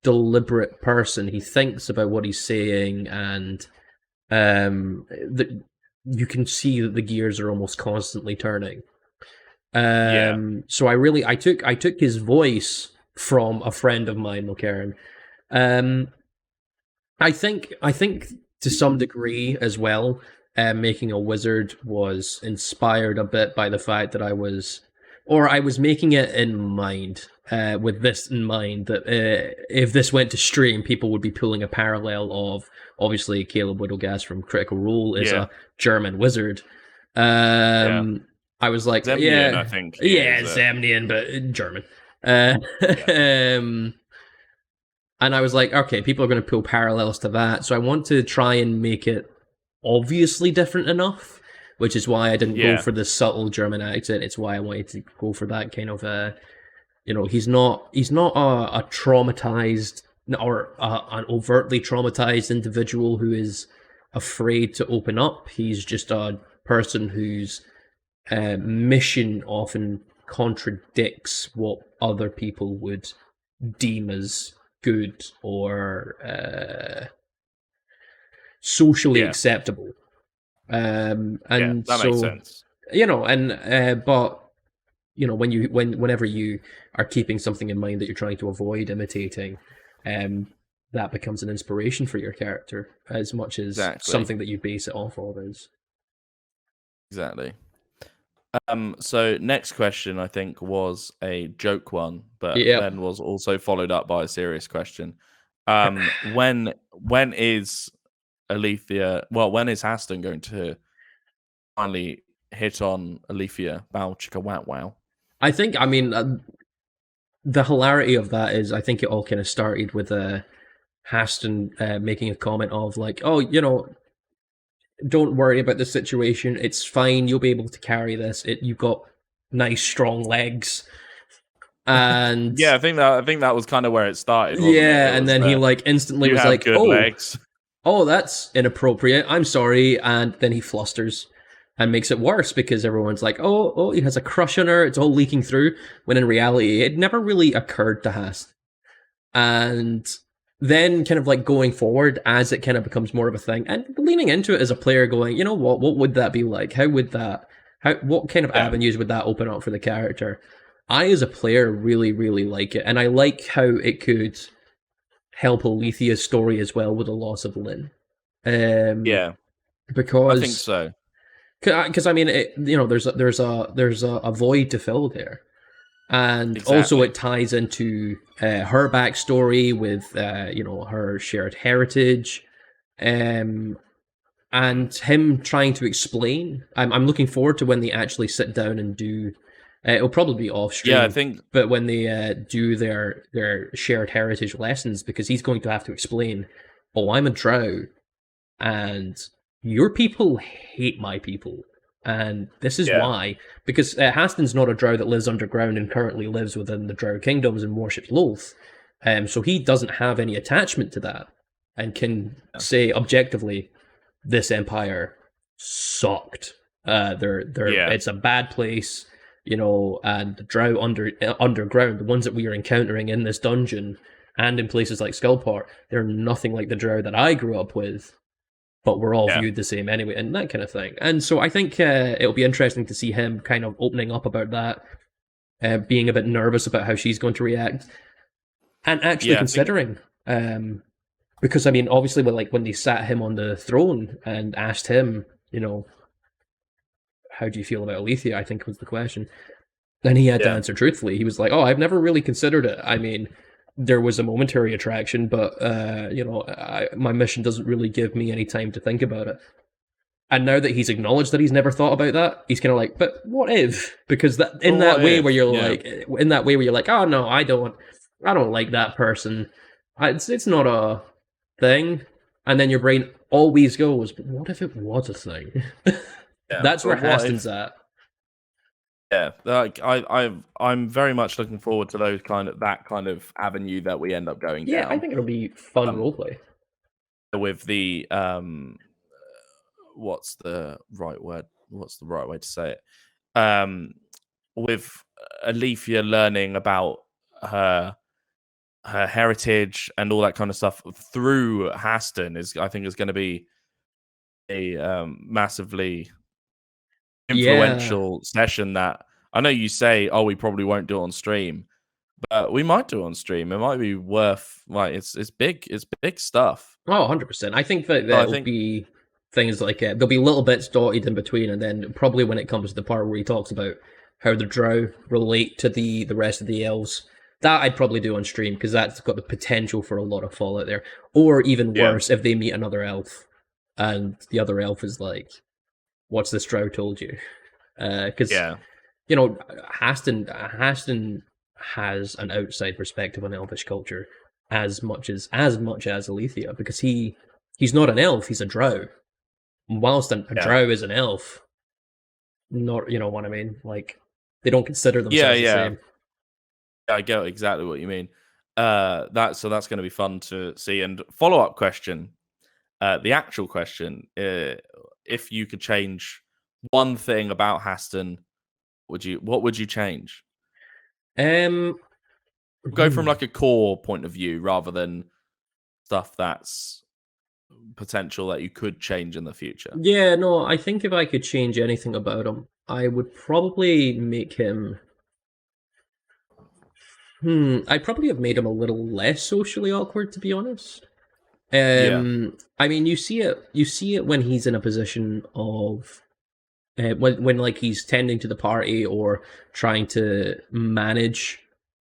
deliberate person. He thinks about what he's saying, and you can see that the gears are almost constantly turning. So I took his voice from a friend of mine, Karen. I think to some degree as well, making a wizard was inspired a bit by the fact that I was making it in mind, with this in mind, that if this went to stream, people would be pulling a parallel of, obviously, Caleb Widowgas from Critical Role is a German wizard. I was like, Zemnian, I think. Zemnian, but German. And I was like, okay, people are going to pull parallels to that, so I want to try and make it obviously different enough, which is why I didn't go for the subtle German accent. It's why I wanted to go for that kind of he's not a traumatized or an overtly traumatized individual who is afraid to open up. He's just a person whose mission often contradicts what other people would deem as good or socially acceptable. And that makes sense. But whenever you are keeping something in mind that you're trying to avoid imitating, that becomes an inspiration for your character as much as something that you base it off of is. Exactly. So next question, I think, was a joke one, but then was also followed up by a serious question. When is Alethia? Well, when is Haston going to finally hit on Alethia? Bow chicka wow wow. I think. I mean, the hilarity of that is, I think it all kind of started with Haston making a comment of like, "Oh, don't worry about the situation. It's fine. You'll be able to carry this. You've got nice, strong legs." And I think that was kind of where it started. And then he like instantly was like, "Oh, legs. Oh, that's inappropriate. I'm sorry." And then he flusters and makes it worse because everyone's like, "Oh, he has a crush on her. It's all leaking through." When in reality, it never really occurred to Hast. And then kind of like going forward as it kind of becomes more of a thing and leaning into it as a player going, you know what would that be like? What kind of avenues would that open up for the character? I, as a player, really, really like it. And I like how it could help Alethia's story as well with the loss of Lynn. Because I think so. Because I mean, there's a void to fill there. And also it ties into her backstory with, her shared heritage, and him trying to explain. I'm looking forward to when they actually sit down and do. It'll probably be off stream. I think. But when they do their shared heritage lessons, because he's going to have to explain, "Oh, I'm a drow, and your people hate my people. And this is why." Because Haston's not a drow that lives underground and currently lives within the drow kingdoms and worships Lolth. So he doesn't have any attachment to that and can say objectively, this empire sucked. It's a bad place, and the drow underground, the ones that we are encountering in this dungeon and in places like Skullport, they're nothing like the drow that I grew up with. But we're all viewed the same anyway, and that kind of thing. And so I think it'll be interesting to see him kind of opening up about that, being a bit nervous about how she's going to react, and actually considering. Because, I mean, obviously, when they sat him on the throne and asked him, how do you feel about Alethia, I think was the question. And he had to Yeah. answer truthfully. He was like, oh, I've never really considered it. I mean, there was a momentary attraction, but, my mission doesn't really give me any time to think about it. And now that he's acknowledged that he's never thought about that, he's kind of like, but what if? Because in that way where you're like, oh no, I don't like that person. It's not a thing. And then your brain always goes, but what if it was a thing? Yeah. That's where Haston's at. Yeah, like I'm very much looking forward to that kind of avenue that we end up going down. Yeah, I think it'll be fun roleplay. With the what's the right word? What's the right way to say it? With Alethia learning about her heritage and all that kind of stuff through Haston I think is going to be a massively influential session that I know you say, oh, we probably won't do it on stream, but we might do it on stream. It might be worth, like, it's big stuff. Oh, 100%. I think that there'll be things like, there'll be little bits dotted in between, and then probably when it comes to the part where he talks about how the drow relate to the rest of the elves, that I'd probably do on stream, because that's got the potential for a lot of fallout there. Or even worse, if they meet another elf, and the other elf is like, what's this drow told you? Because, Haston has an outside perspective on elvish culture as much as Alethia, because he's not an elf, he's a drow. Whilst a drow is an elf, not, you know what I mean? Like, they don't consider themselves the same. I get exactly what you mean. That's going to be fun to see. And follow-up question, the actual question, if you could change one thing about Haston, what would you change? Go from like a core point of view rather than stuff that's potential that you could change in the future. Yeah, no, I think if I could change anything about him, I would probably make him... I'd probably have made him a little less socially awkward, to be honest. I mean, you see it when he's in a position of... when like he's tending to the party or trying to manage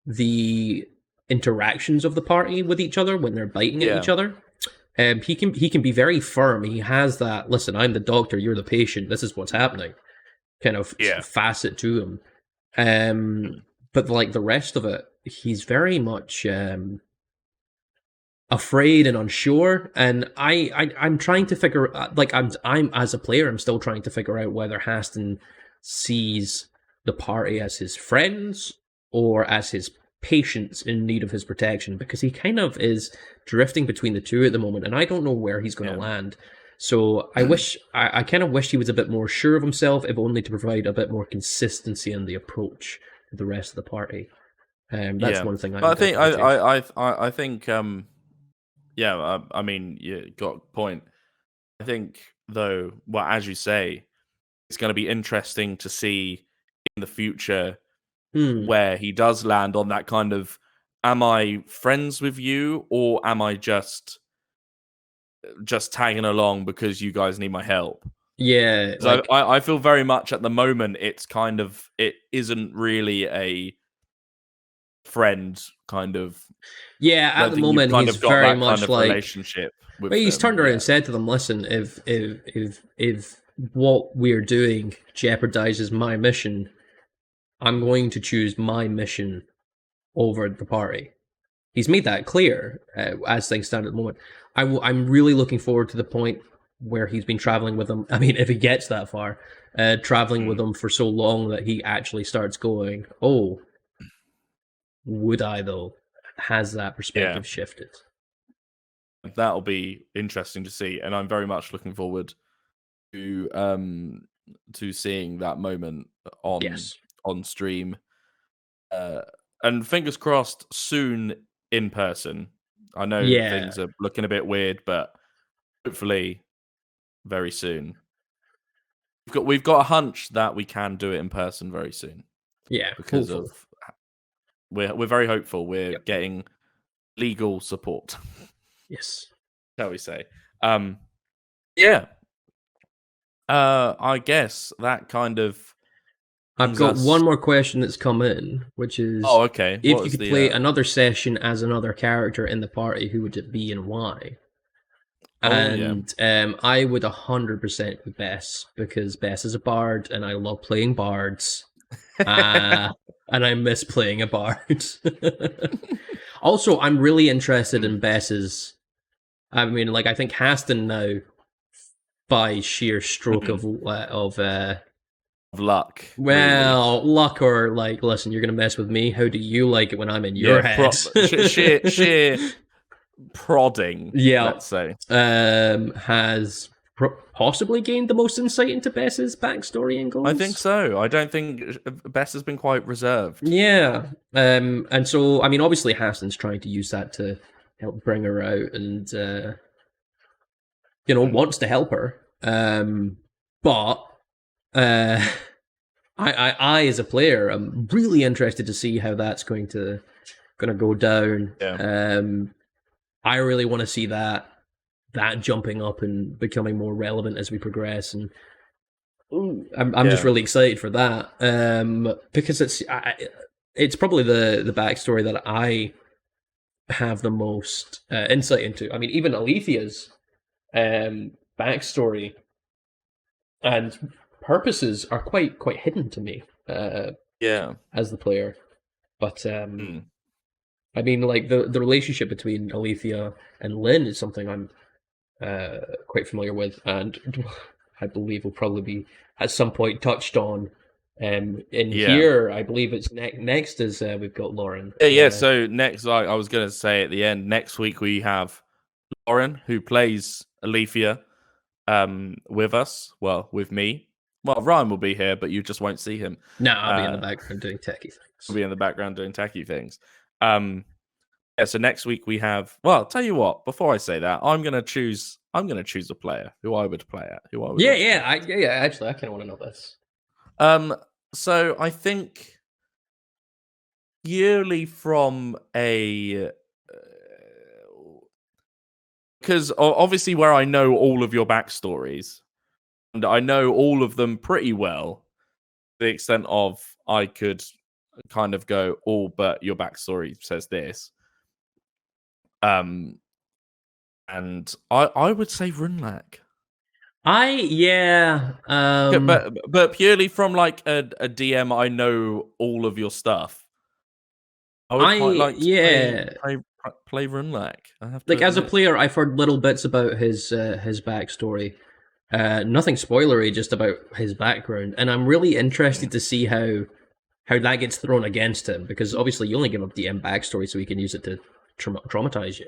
the interactions of the party with each other when they're biting at each other. He can be very firm. He has that, listen, I'm the doctor, you're the patient, this is what's happening, kind of facet to him. But like the rest of it, he's very much afraid and unsure. And I'm trying to figure, like I'm as a player, I'm still trying to figure out whether Haston sees the party as his friends or as his patients in need of his protection, because he kind of is drifting between the two at the moment, and I don't know where he's going to land. So I kind of wish he was a bit more sure of himself, if only to provide a bit more consistency in the approach to the rest of the party. That's one thing I think I mean, you got a point. I think though, well, as you say, it's going to be interesting to see in the future where he does land on that kind of, am I friends with you or am I just tagging along because you guys need my help? Yeah. So I feel very much at the moment it isn't really a friend kind of. Yeah, at the moment he's very much kind of like relationship with he's them. turned around and said to them, listen, if what we're doing jeopardizes my mission, I'm going to choose my mission over the party. He's made that clear as things stand at the moment. I'm really looking forward to the point where he's been traveling with them. I mean, if he gets that far, traveling with them for so long that he actually starts going, oh, would I though? Has that perspective shifted? That'll be interesting to see, and I'm very much looking forward to seeing that moment on stream. And fingers crossed, soon in person. I know things are looking a bit weird, but hopefully very soon. We've got a hunch that we can do it in person very soon. Yeah, because we're very hopeful. We're getting legal support. Yes, shall we say? I guess that kind of. I've got one more question that's come in, which is, okay. If you could play another session as another character in the party, who would it be and why? And I would 100% be Bess, because Bess is a bard, and I love playing bards. And I miss playing a bard. Also, I'm really interested in Bess's. I mean, like, I think Haston now, by sheer stroke of luck. Well, really. Luck or like, listen, you're gonna mess with me. How do you like it when I'm in your head? sheer prodding. Yeah, let's say. Has possibly gained the most insight into Bess's backstory and goals. I think so. I don't think Bess has been quite reserved. Yeah, and so I mean, obviously, Haston's trying to use that to help bring her out, and wants to help her. But I as a player, I'm really interested to see how that's going to go down. Yeah. I really want to see that jumping up and becoming more relevant as we progress, and I'm just really excited for that. Because it's probably the backstory that I have the most insight into. I mean, even Alethia's backstory and purposes are quite hidden to me. As the player, but I mean, like the relationship between Alethia and Lynn is something I'm quite familiar with, and I believe will probably be at some point touched on. Here, I believe it's next is we've got Lauren. So next, I was going to say at the end, next week we have Lauren, who plays Alethia, with us. Well, with me. Well, Ryan will be here, but you just won't see him. No, I'll be in the background doing techie things. I'll be in the background doing techie things. So next week we have. Well, I'll tell you what. Before I say that, I'm gonna choose a player who I would play at. Actually, I kind of want to know this. So I think yearly from a. Because obviously, where I know all of your backstories, and I know all of them pretty well, to the extent of I could kind of go, but your backstory says this. And I would say Rünlák. But purely from like a DM, I know all of your stuff. I would quite like to play Rünlák. As a player, I've heard little bits about his backstory. Nothing spoilery, just about his background, and I'm really interested to see how that gets thrown against him, because obviously you only give up DM backstory so he can use it to traumatize you.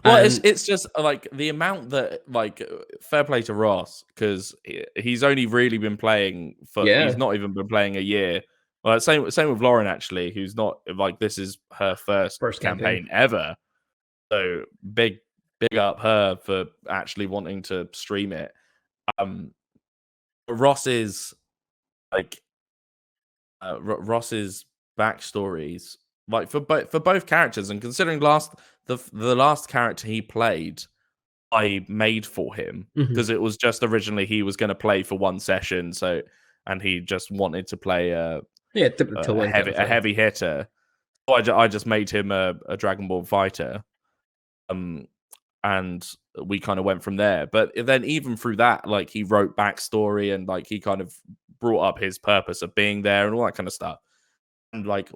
Well, it's just like the amount that, like, fair play to Ross, because he's only really been playing he's not even been playing a year. Well, same with Lauren, actually, who's not, like, this is her first campaign ever. So big up her for actually wanting to stream it. Ross's backstories, like for both characters, and considering the last character he played, I made for him, because it was just originally he was going to play for one session, and he just wanted to play a heavy hitter. So I just made him a dragonborn fighter, and we kind of went from there. But then even through that, like, he wrote backstory, and like he kind of brought up his purpose of being there and all that kind of stuff. And like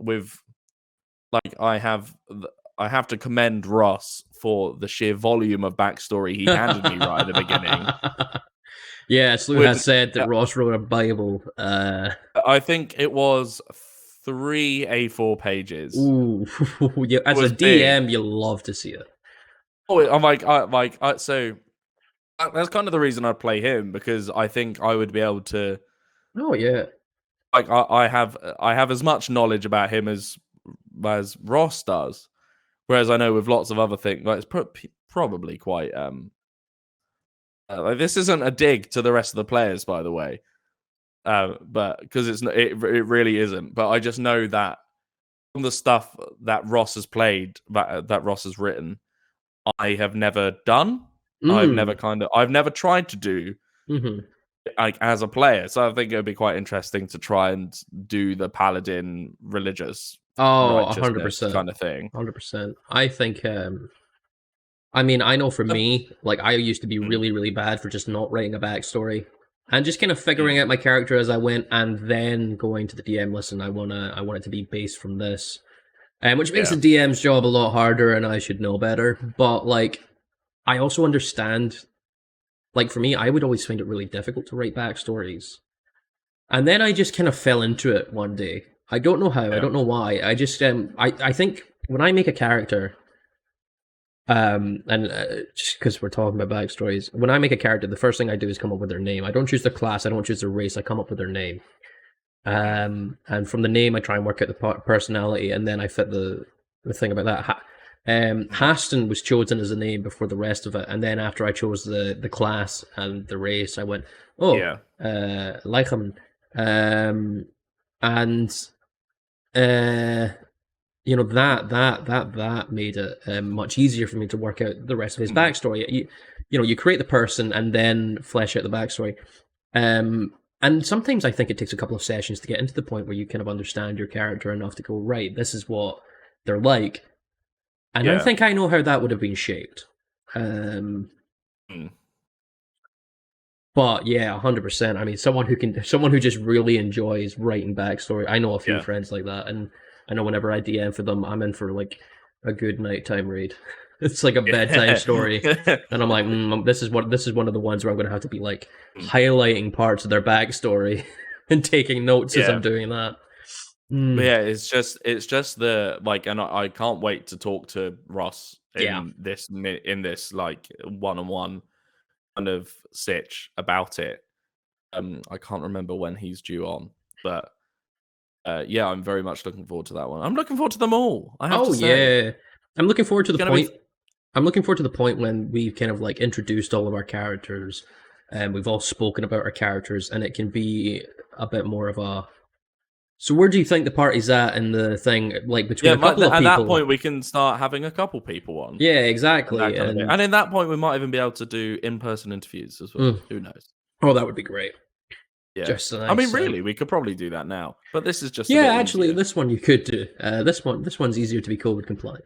I have to commend Ross for the sheer volume of backstory he handed me right at the beginning. Yeah, Slew has said that Ross wrote a Bible. I think it was 3 A4 pages. Ooh, yeah, as a DM, big. You love to see it. Oh, I'm so that's kind of the reason I play him, because I think I would be able to. Oh yeah. Like I have as much knowledge about him as Ross does, whereas I know with lots of other things, like, it's probably quite like, this isn't a dig to the rest of the players, by the way, but because it really isn't. But I just know that from the stuff that Ross has played, that Ross has written, I have never done. I've never tried to do. like as a player. So I think it would be quite interesting to try and do the paladin religious, 100% kind of thing. 100%. I think. I mean, I know for me, like I used to be really, really bad for just not writing a backstory and just kind of figuring out my character as I went, and then going to the DM. Listen, I want it to be based from this, which makes the DM's job a lot harder, and I should know better. But like, I also understand. Like for me, I would always find it really difficult to write backstories, and then I just kind of fell into it one day. I don't know how. I don't know why. I just I think when I make a character. Just because we're talking about backstories, when I make a character, the first thing I do is come up with their name. I don't choose the class, I don't choose the race, I come up with their name. And from the name, I try and work out the personality, and then I fit the thing about that. Haston was chosen as a name before the rest of it, and then after I chose the class and the race, I went, Leichem. You know, that made it much easier for me to work out the rest of his backstory. You create the person and then flesh out the backstory. And sometimes I think it takes a couple of sessions to get into the point where you kind of understand your character enough to go, right, this is what they're like. And I think I know how that would have been shaped. But yeah, 100%. I mean, someone who just really enjoys writing backstory. I know a few friends like that, and I know whenever I DM for them, I'm in for like a good nighttime read. It's like a bedtime story, and I'm like, this is one of the ones where I'm going to have to be like highlighting parts of their backstory and taking notes as I'm doing that. Yeah, it's just the like, and I can't wait to talk to Ross in this like one-on-one kind of sitch about it. I can't remember when he's due on, but. I'm very much looking forward to that one. I'm looking forward to them all. I have to say. Yeah, I'm looking forward to the point. I'm looking forward to the point when we've kind of like introduced all of our characters, and we've all spoken about our characters, and it can be a bit more of a. So where do you think the party's at in the thing? Like between a couple of people. At that point, we can start having a couple people on. Yeah, exactly. And in that point, we might even be able to do in-person interviews as well. Who knows? Oh, that would be great. Yeah. Just nice, I mean, really, we could probably do that now, but this is just actually, this one you could do. This one's easier to be COVID compliant.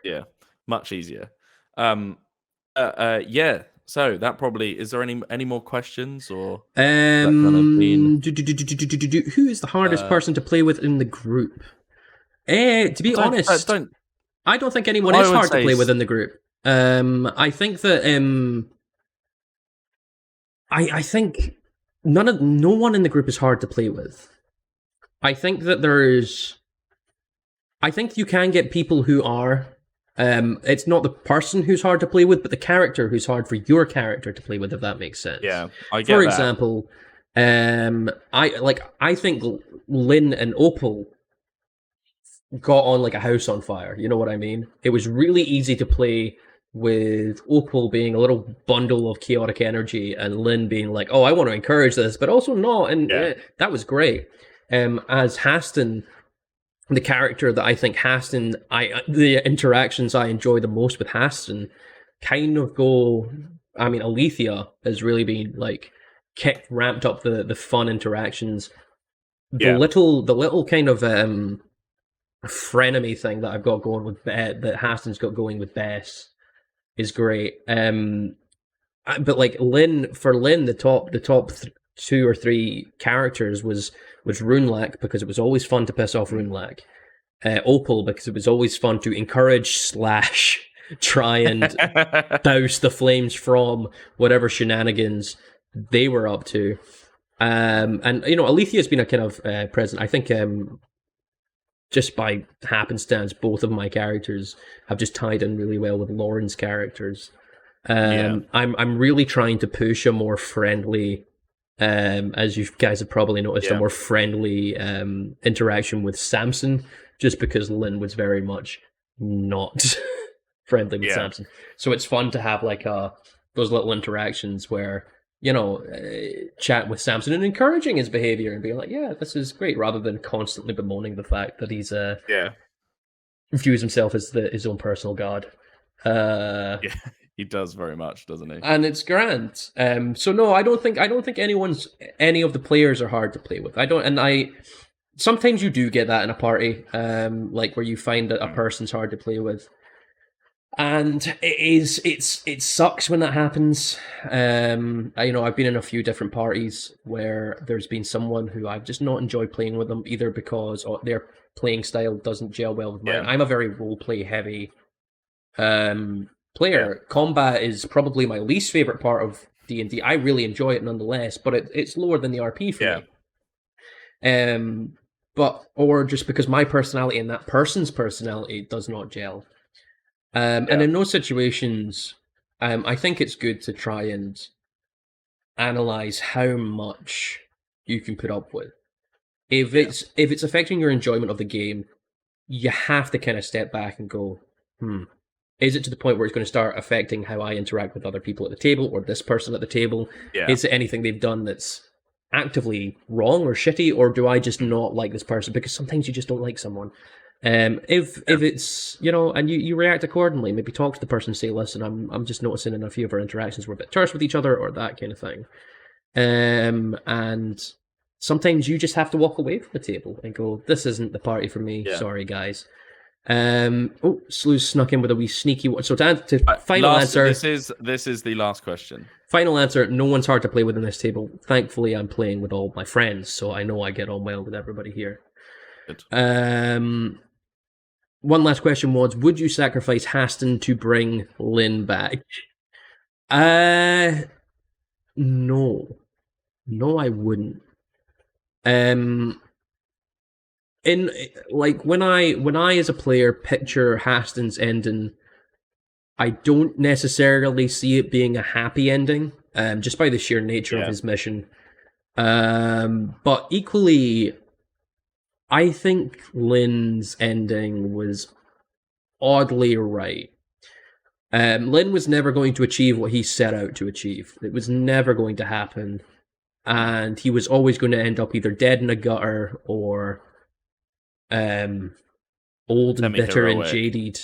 Yeah, much easier. So that probably is there any more questions or who is the hardest person to play with in the group? To be honest, I don't think anyone is hard to play with in the group. I think that I think. No one in the group is hard to play with. I think that I think you can get people who are. It's not the person who's hard to play with, but the character who's hard for your character to play with, if that makes sense. Yeah, I get For that. example, I think Lynn and Opal got on like a house on fire. You know what I mean? It was really easy to play with Opal being a little bundle of chaotic energy and Lynn being like, oh, I want to encourage this, but also not. And that was great. As Haston, the character that I think the interactions I enjoy the most with Haston kind of go, I mean, Alethia has really been like ramped up the fun interactions. The little kind of frenemy thing that I've got going with that Haston's got going with Bess is great. But like Lynn, the top 2 or 3 characters was Rünlák, because it was always fun to piss off Rünlák. Opal, because it was always fun to encourage / try and douse the flames from whatever shenanigans they were up to. And Alethia's been a kind of present. I think just by happenstance, both of my characters have just tied in really well with Lauren's characters. I'm really trying to push a more friendly, as you guys have probably noticed, a more friendly interaction with Samson, just because Lynn was very much not friendly with Samson. So it's fun to have like those little interactions where, chat with Samson and encouraging his behavior and being like, yeah, this is great, rather than constantly bemoaning the fact that he's views himself as his own personal god. Yeah, he does very much, doesn't he? And it's grand. So no, I don't think any of the players are hard to play with. Sometimes you do get that in a party, like where you find that a person's hard to play with. And it sucks when that happens. I've been in a few different parties where there's been someone who I've just not enjoyed playing with them, either because their playing style doesn't gel well with mine. I'm a very roleplay heavy player. Combat is probably my least favorite part of D&D. I really enjoy it nonetheless, but it's lower than the RP for me. Or just because my personality and that person's personality does not gel. And in those situations, I think it's good to try and analyze how much you can put up with. If it's affecting your enjoyment of the game, you have to kind of step back and go, is it to the point where it's going to start affecting how I interact with other people at the table or this person at the table? Is it anything they've done that's actively wrong or shitty, or do I just not like this person? Because sometimes you just don't like someone. If it's, and you react accordingly, maybe talk to the person and say, listen, I'm just noticing in a few of our interactions we're a bit terse with each other, or that kind of thing. And sometimes you just have to walk away from the table and go, this isn't the party for me. Sorry, guys. Slew's snuck in with a wee sneaky one. So to final answer. This is the last question. Final answer, no one's hard to play with in this table. Thankfully, I'm playing with all my friends, so I know I get on well with everybody here. Good. One last question was, would you sacrifice Haston to bring Lynn back? No. No, I wouldn't. When I as a player picture Haston's ending, I don't necessarily see it being a happy ending, just by the sheer nature of his mission. But equally, I think Lynn's ending was oddly right. Lynn was never going to achieve what he set out to achieve. It was never going to happen. And he was always going to end up either dead in a gutter or old and bitter and jaded,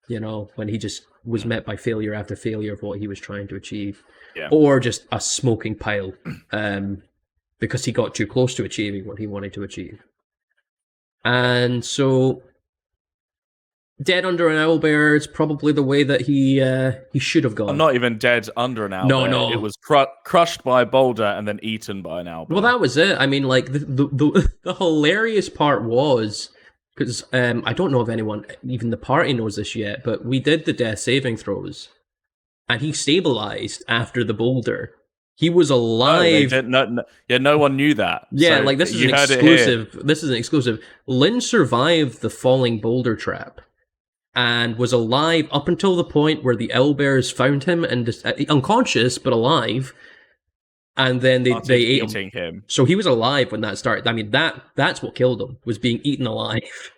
when he just was met by failure after failure of what he was trying to achieve. Or just a smoking pile, because he got too close to achieving what he wanted to achieve. And so, dead under an owlbear is probably the way that he should have gone. I'm not even dead under an owlbear. No. It was crushed by a boulder and then eaten by an owlbear. Well, that was it. I mean, like, the hilarious part was, because I don't know if anyone, even the party knows this yet, but we did the death saving throws, and he stabilized after the boulder. He was alive. No one knew that. Yeah, so this is an exclusive. This is an exclusive. Lynn survived the falling boulder trap and was alive up until the point where the owlbears found him and unconscious but alive. And then they ate him. So he was alive when that started. I mean, that's what killed him, was being eaten alive.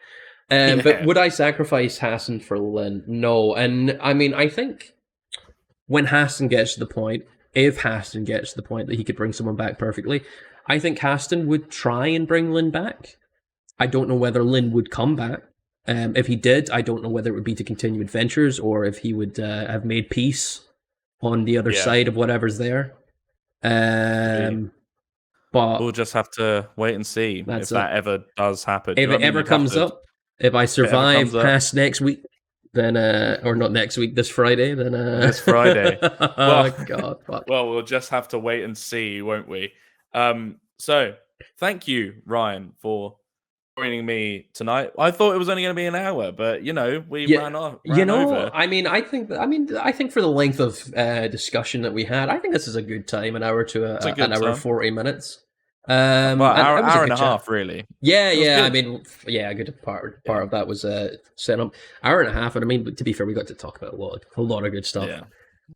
But would I sacrifice Haston for Lynn? No. And I mean, I think when Haston gets to the point, if Haston gets to the point that he could bring someone back perfectly, I think Haston would try and bring Lynn back. I don't know whether Lynn would come back. If he did, I don't know whether it would be to continue adventures or if he would have made peace on the other side of whatever's there. But we'll just have to wait and see if that ever does happen. If it ever comes up, if I survive past next week, then or not next week, this Friday, then this Friday. Oh God! Fuck. Well, we'll just have to wait and see, won't we? So thank you, Ryan, for joining me tonight. I thought it was only going to be an hour, but we ran over. I mean, I think for the length of discussion that we had, I think this is a good time, an hour to an hour 40 minutes. Hour and a half, really. Yeah. I mean, a good part of that was setting up hour and a half, and I mean, to be fair, we got to talk about a lot of good stuff. Yeah.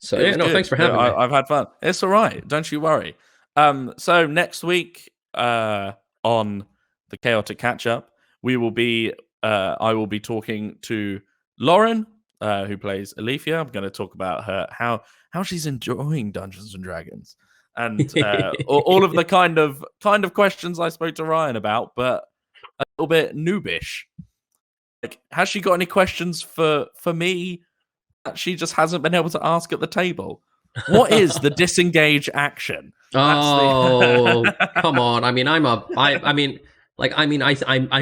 So thanks for having me. I've had fun. It's all right. Don't you worry. So next week, on the Chaotic Catchup, we will be. I will be talking to Lauren, who plays Alethia. I'm going to talk about her how she's enjoying Dungeons and Dragons. And all of the kind of questions I spoke to Ryan about, but a little bit noobish. Like, has she got any questions for me that she just hasn't been able to ask at the table. What is the disengage action? Oh, come on. I mean, I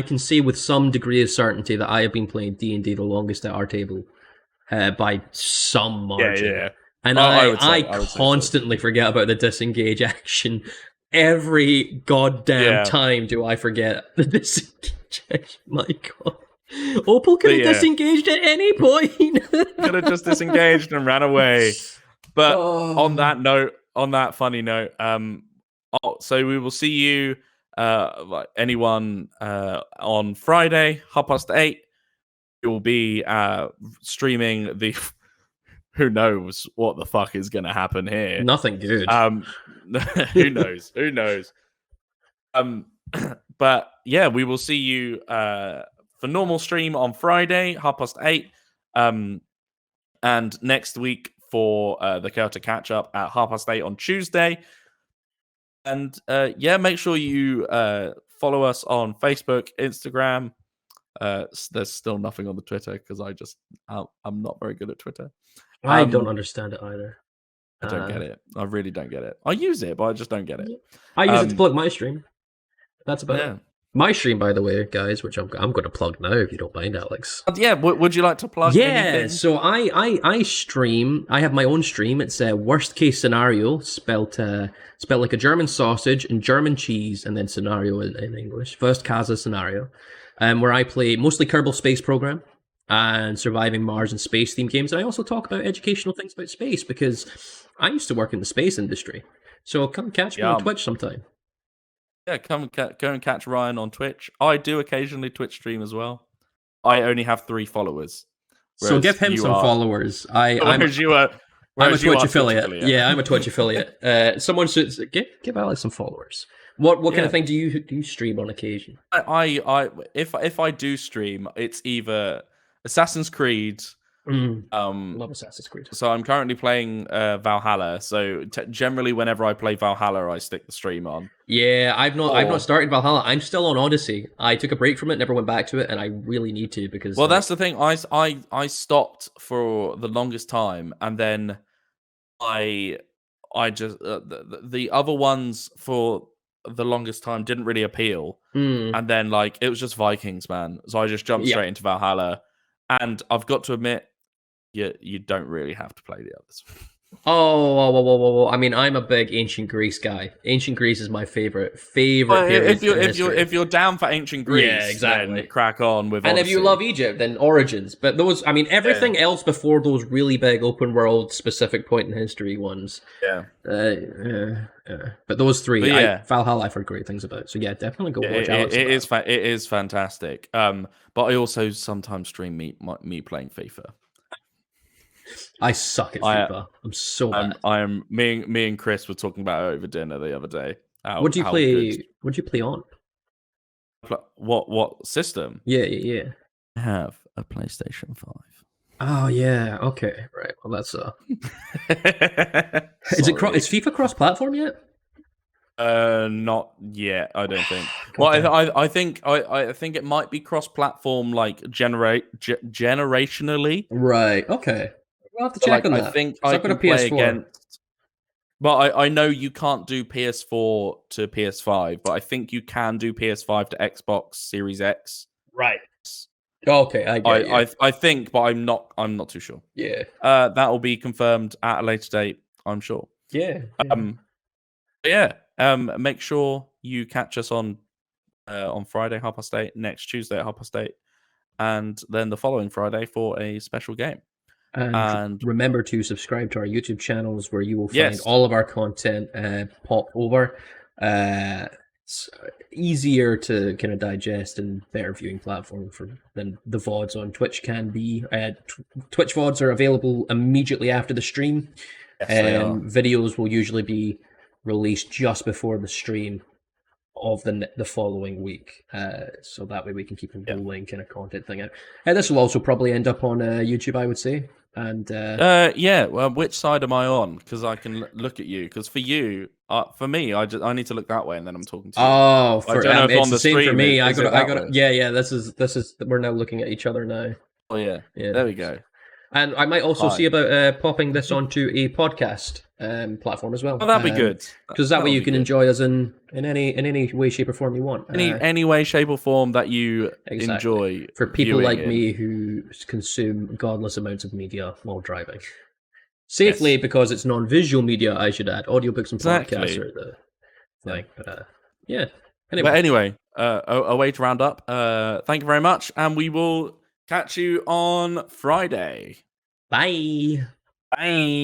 can say with some degree of certainty that I have been playing D&D the longest at our table by some margin. Yeah. And I constantly forget about the disengage action. Every goddamn time do I forget the disengage action. My God. Opal could have disengaged at any point. Could have just disengaged and ran away. But on that funny note, so we will see you, like anyone, on Friday, 8:30. We will be streaming the. Who knows what the fuck is going to happen here? Nothing good. Who knows? Who knows? But yeah, we will see you for normal stream on Friday, 8:30. And next week for the Chaotic Catchup at 8:30 on Tuesday. And make sure you follow us on Facebook, Instagram. There's still nothing on the Twitter because I'm not very good at Twitter. I don't understand it either. I don't get it. I really don't get it. I use it, but I just don't get it. I use it to plug my stream. That's about it. My stream, by the way, guys, which I'm going to plug now, if you don't mind, Alex. Yeah, would you like to plug? anything? So I stream. I have my own stream. It's a worst case scenario, spelled like a German sausage and German cheese, and then scenario in English. First Casa scenario, where I play mostly Kerbal Space Program and surviving Mars and space themed games. And I also talk about educational things about space because I used to work in the space industry. So come catch me on Twitch sometime. Yeah, go and catch Ryan on Twitch. I do occasionally Twitch stream as well. I only have 3 followers. So give him some followers. I'm a Twitch affiliate. Yeah, I'm a Twitch affiliate. Someone should give Alex some followers. What kind of thing do you stream on occasion? If I do stream, it's either Assassin's Creed. Love Assassin's Creed. So I'm currently playing Valhalla. So generally, whenever I play Valhalla, I stick the stream on. Yeah, I've not started Valhalla. I'm still on Odyssey. I took a break from it, never went back to it, and I really need to because. Well, that's the thing. I stopped for the longest time, and then I just the other ones for the longest time didn't really appeal, and then like it was just Vikings, man. So I just jumped straight into Valhalla, and I've got to admit. You don't really have to play the others. Oh, I mean, I'm a big Ancient Greece guy. Ancient Greece is my favorite period. If you're down for Ancient Greece, yeah, exactly. Then crack on with. And Odyssey. If you love Egypt, then Origins. But those, I mean, everything else before those really big open world specific point in history ones. Yeah. But those 3, Valhalla, I've heard great things about. So yeah, definitely go watch Alex. It is fantastic. But I also sometimes stream me playing FIFA. I suck at FIFA. I'm so bad. Me and Chris were talking about it over dinner the other day. What do you play? What do you play on? What system? Yeah. I have a PlayStation 5. Oh yeah. Okay. Right. Well, that's Is FIFA cross-platform yet? Not yet. I don't think. Well, I think it might be cross-platform, like generationally. Right. Okay. We'll have to check on that. I think I can play against. But I know you can't do PS4 to PS5, but I think you can do PS5 to Xbox Series X. Right. Okay, I think, but I'm not too sure. Yeah. That will be confirmed at a later date, I'm sure. Yeah. Make sure you catch us on Friday 8:30, next Tuesday at 8:30, and then the following Friday for a special game. And remember to subscribe to our YouTube channels where you will find all of our content pop over. It's easier to kind of digest and better viewing platform than the VODs on Twitch can be. Twitch VODs are available immediately after the stream. Videos will usually be released just before the stream of the following week, so that way we can keep a rolling kind of content thing out. This will also probably end up on YouTube, I would say. And well, which side am I on? Because I can look at you. Because for you, for me, I need to look that way, and then I'm talking to you. Oh, I don't know if it's on the same stream, for me. I got. way? Yeah. This is. We're now looking at each other now. Oh yeah. There we go. And I might also see about popping this onto a podcast platform as well. Oh, that'd be good. Because that way you can enjoy us in any way, shape, or form you want. Any way, shape, or form that you enjoy. For people like me who consume godless amounts of media while driving. Safely, because it's non-visual media, I should add. Audiobooks and podcasts are the thing. But yeah. Anyway, a way to round up. Thank you very much, and we will catch you on Friday. Bye. Bye.